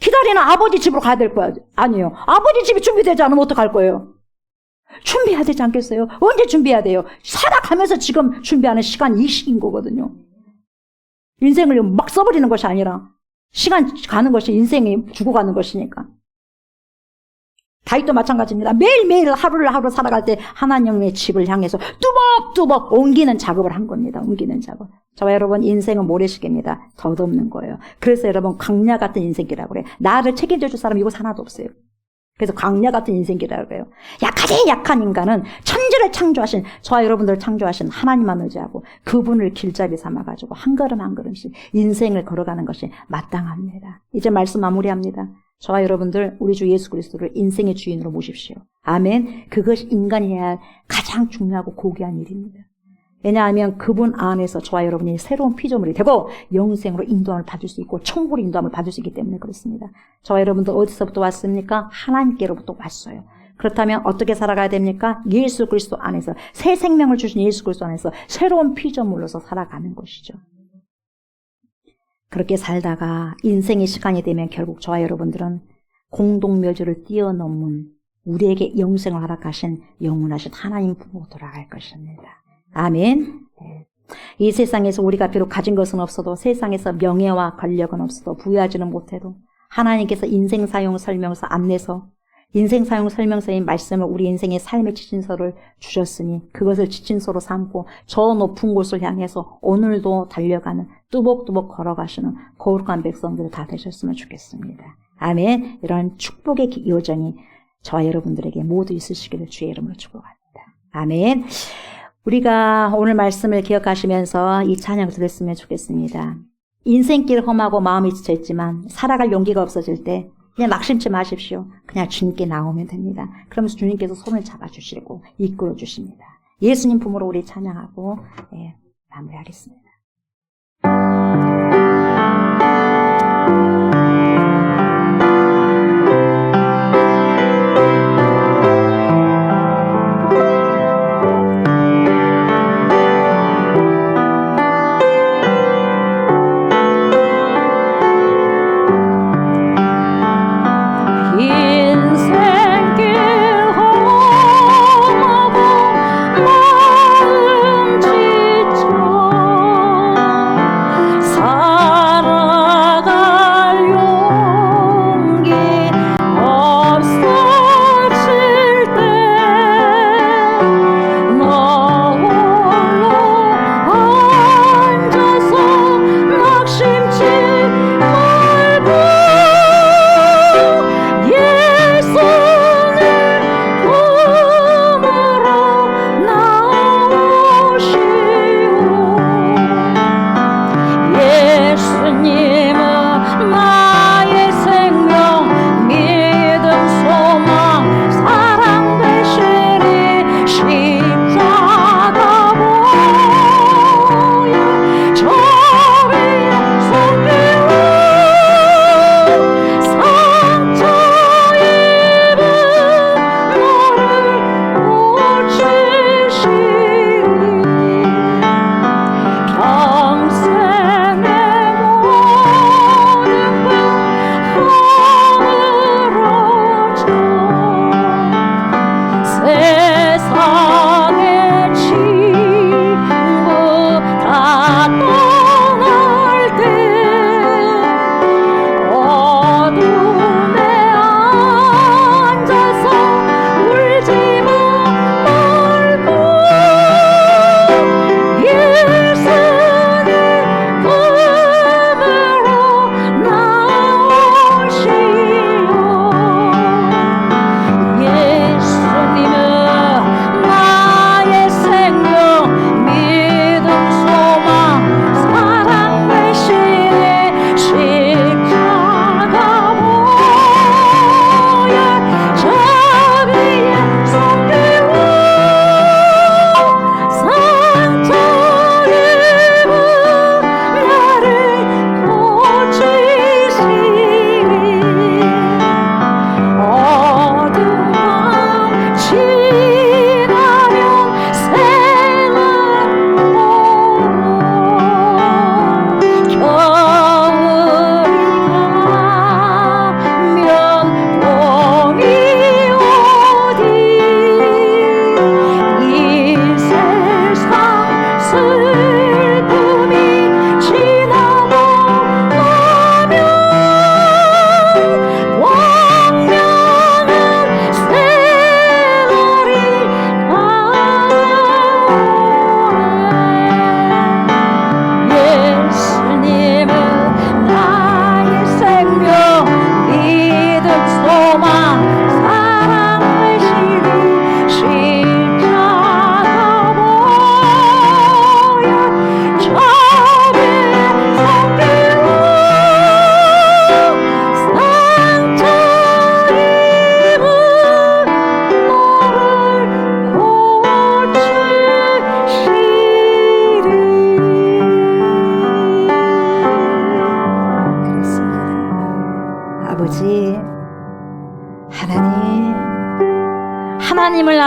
기다리는 아버지 집으로 가야 될 거야. 아니에요. 아버지 집이 준비되지 않으면 어떡할 거예요? 준비해야 되지 않겠어요? 언제 준비해야 돼요? 살아가면서 지금 준비하는 시간이 이 시기인 거거든요. 인생을 막 써버리는 것이 아니라 시간 가는 것이 인생이 죽어가는 것이니까. 다윗도 마찬가지입니다. 매일매일 하루를 하루 살아갈 때 하나님의 집을 향해서 뚜벅뚜벅 옮기는 작업을 한 겁니다. 옮기는 작업. 저와 여러분, 인생은 모래시계입니다. 덧없는 거예요. 그래서 여러분, 광야 같은 인생이라고 그래요. 나를 책임져 줄 사람 이곳 하나도 없어요. 그래서 광야 같은 인생이라고 해요. 가장 약한 인간은 천지를 창조하신, 저와 여러분들을 창조하신 하나님만 의지하고 그분을 길잡이 삼아가지고 한 걸음 한 걸음씩 인생을 걸어가는 것이 마땅합니다. 이제 말씀 마무리합니다. 저와 여러분들, 우리 주 예수 그리스도를 인생의 주인으로 모십시오. 아멘. 그것이 인간이 해야 할 가장 중요하고 고귀한 일입니다. 왜냐하면 그분 안에서 저와 여러분이 새로운 피조물이 되고 영생으로 인도함을 받을 수 있고 천국으로 인도함을 받을 수 있기 때문에 그렇습니다. 저와 여러분들 어디서부터 왔습니까? 하나님께로부터 왔어요. 그렇다면 어떻게 살아가야 됩니까? 예수 그리스도 안에서, 새 생명을 주신 예수 그리스도 안에서 새로운 피조물로서 살아가는 것이죠. 그렇게 살다가 인생의 시간이 되면 결국 저와 여러분들은 공동묘지를 뛰어넘은 우리에게 영생을 허락하신 영원하신 하나님 품으로 돌아갈 것입니다. 아멘. 이 세상에서 우리가 비록 가진 것은 없어도, 세상에서 명예와 권력은 없어도, 부유하지는 못해도 하나님께서 인생 사용 설명서 안내서, 인생 사용 설명서의 말씀을 우리 인생의 삶의 지침서를 주셨으니 그것을 지침서로 삼고 저 높은 곳을 향해서 오늘도 달려가는, 뚜벅뚜벅 걸어가시는 거룩한 백성들 다 되셨으면 좋겠습니다. 아멘. 이런 축복의 여정이 저와 여러분들에게 모두 있으시기를 주의 이름으로 축복합니다. 아멘. 우리가 오늘 말씀을 기억하시면서 이 찬양을 들었으면 좋겠습니다. 인생길 험하고 마음이 지쳐있지만 살아갈 용기가 없어질 때 그냥 낙심치 마십시오. 그냥 주님께 나오면 됩니다. 그러면서 주님께서 손을 잡아주시고 이끌어 주십니다. 예수님 품으로 우리 찬양하고 마무리하겠습니다.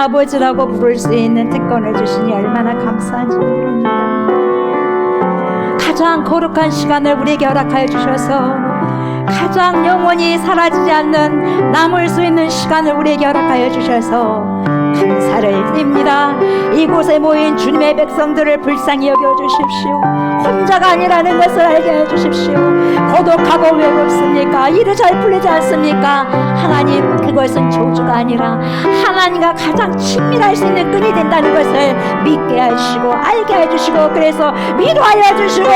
아버지라고 부를 수 있는 특권을 주시니 얼마나 감사한지 모릅니다. 가장 거룩한 시간을 우리에게 허락하여 주셔서 가장 영원히 사라지지 않는 남을 수 있는 시간을 우리에게 허락하여 주셔서 감사를 드립니다. 이곳에 모인 주님의 백성들을 불쌍히 여겨주십시오. 혼자가 아니라는 것을 알게 해주십시오. 고독하고 외롭습니까? 일이 잘 풀리지 않습니까? 하나님, 그것은 저주가 아니라 하나님과 가장 친밀할 수 있는 끈이 된다는 것을 믿게 하시고 알게 해주시고, 그래서 위로하여 주시고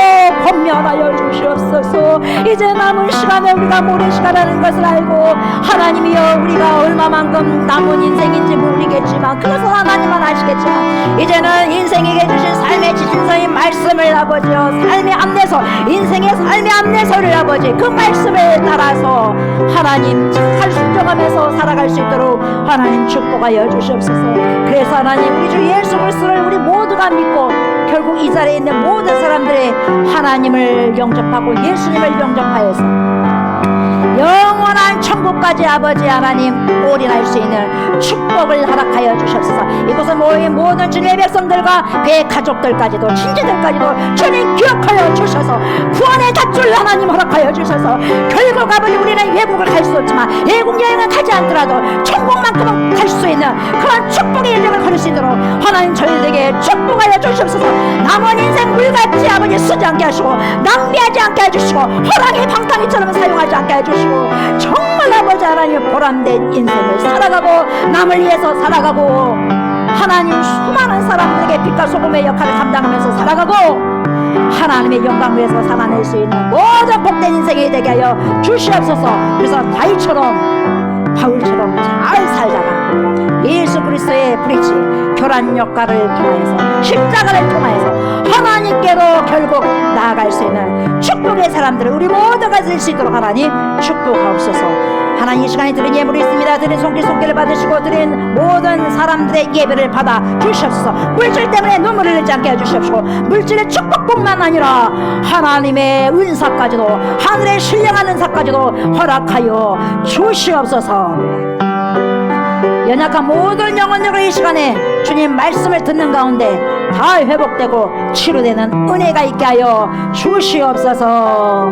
권면하여 주시옵소서. 이제 남은 시간에 우리가 모래시간이라는 것을 알고, 하나님이여, 우리가 얼마만큼 남은 인생인지 모르겠지만 그것은 하나님만 아시겠지만, 이제는 인생에게 주신 삶의 지신서인 말씀을 아버지여, 삶의 안내서, 인생의 삶의 안내서를 아버지, 그 말씀을 따라서 하나님 잘 순종하면서 살아갈 수 있도록 하나님 축복하여 주시옵소서. 그래서 하나님, 우리 주 예수 그리스도를 우리 모두가 믿고 결국 이 자리에 있는 모든 사람들이 하나님을 영접하고 예수님을 영접하여서 영원한 천국까지 아버지 하나님 올인할 수 있는 축복을 허락하여 주셨소서. 이곳에 모인 모든 주님의 백성들과 그의 가족들까지도, 친지들까지도 주님 기억하여 주셔서 구원의 닷줄 하나님 허락하여 주셔서, 결국 아버지 우리는 외국을 갈 수 없지만 외국 여행을 가지 않더라도 천국만큼은 갈 수 있는 그런 축복의 여정을 걸을 수 있도록 하나님 저희들에게 축복하여 주시옵소서. 남은 인생 물같이 아버지 쓰지 않게 하시고 낭비하지 않게 해주시고 허랑의 방탕이처럼 사용하지 않게 해주시고, 정말 아버지 하나님 보람된 인생을 살아가고 남을 위해서 살아가고 하나님 수많은 사람들에게 빛과 소금의 역할을 감당하면서 살아가고 하나님의 영광을 위해서 살아낼 수 있는 모든 복된 인생이 되게 하여 주시옵소서. 그래서 다윗처럼, 바울처럼 잘 살다가 예수 그리스도의 브릿지 교란 역할을 통해서, 십자가를 통해서 하나님께로 결국 나아갈 수 있는 축복의 사람들을 우리 모두가 될 수 있도록 하나님 축복하옵소서. 하나님, 이 시간에 드린 예물이 있습니다. 드린 손길을 받으시고 드린 모든 사람들의 예배를 받아 주시옵소서. 물질 때문에 눈물을 흘리지 않게 해주시옵시고, 물질의 축복뿐만 아니라 하나님의 은사까지도, 하늘의 신령한 은사까지도 허락하여 주시옵소서. 연약한 모든 영혼들을 이 시간에 주님 말씀을 듣는 가운데 다 회복되고 치료되는 은혜가 있게 하여 주시옵소서.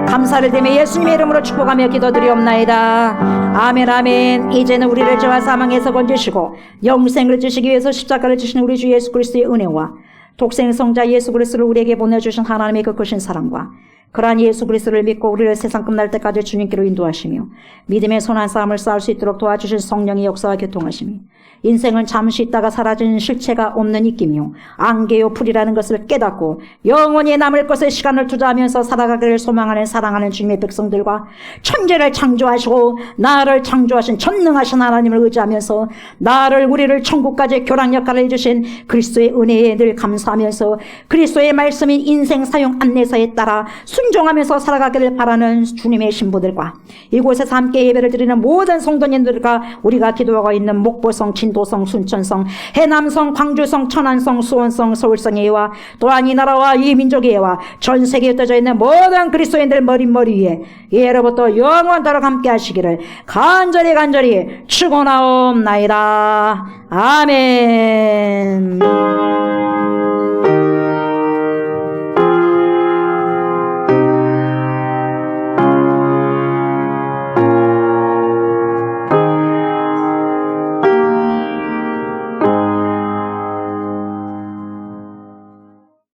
감사를 드리며 예수님의 이름으로 축복하며 기도드리옵나이다. 아멘, 아멘. 이제는 우리를 죄와 사망에서 건지시고 영생을 주시기 위해서 십자가를 주신 우리 주 예수 그리스도의 은혜와 독생 성자 예수 그리스도를 우리에게 보내주신 하나님의 그 크신 사랑과 그러한 예수 그리스도를 믿고 우리를 세상 끝날 때까지 주님께로 인도하시며 믿음의 선한 싸움을 쌓을 수 있도록 도와주신 성령의 역사와 교통하심이 인생은 잠시 있다가 사라지는 실체가 없는 입김이요 안개요 풀이라는 것을 깨닫고 영원히 남을 것에 시간을 투자하면서 살아가기를 소망하는 사랑하는 주님의 백성들과 천지를 창조하시고 나를 창조하신 전능하신 하나님을 의지하면서 나를 우리를 천국까지 교랑 역할을 해주신 그리스도의 은혜에 늘 감사하면서 그리스도의 말씀인 인생 사용 안내서에 따라 순종하면서 살아가기를 바라는 주님의 신부들과 이곳에서 함께 예배를 드리는 모든 성도님들과 우리가 기도하고 있는 목포성, 진도성, 순천성, 해남성, 광주성, 천안성, 수원성, 서울성의 와 또한 이 나라와 이 민족의 와 전 세계에 흩어져 있는 모든 그리스도인들 머리 위에 예로부터 영원토록 함께 하시기를 간절히 축원하옵나이다. 아멘.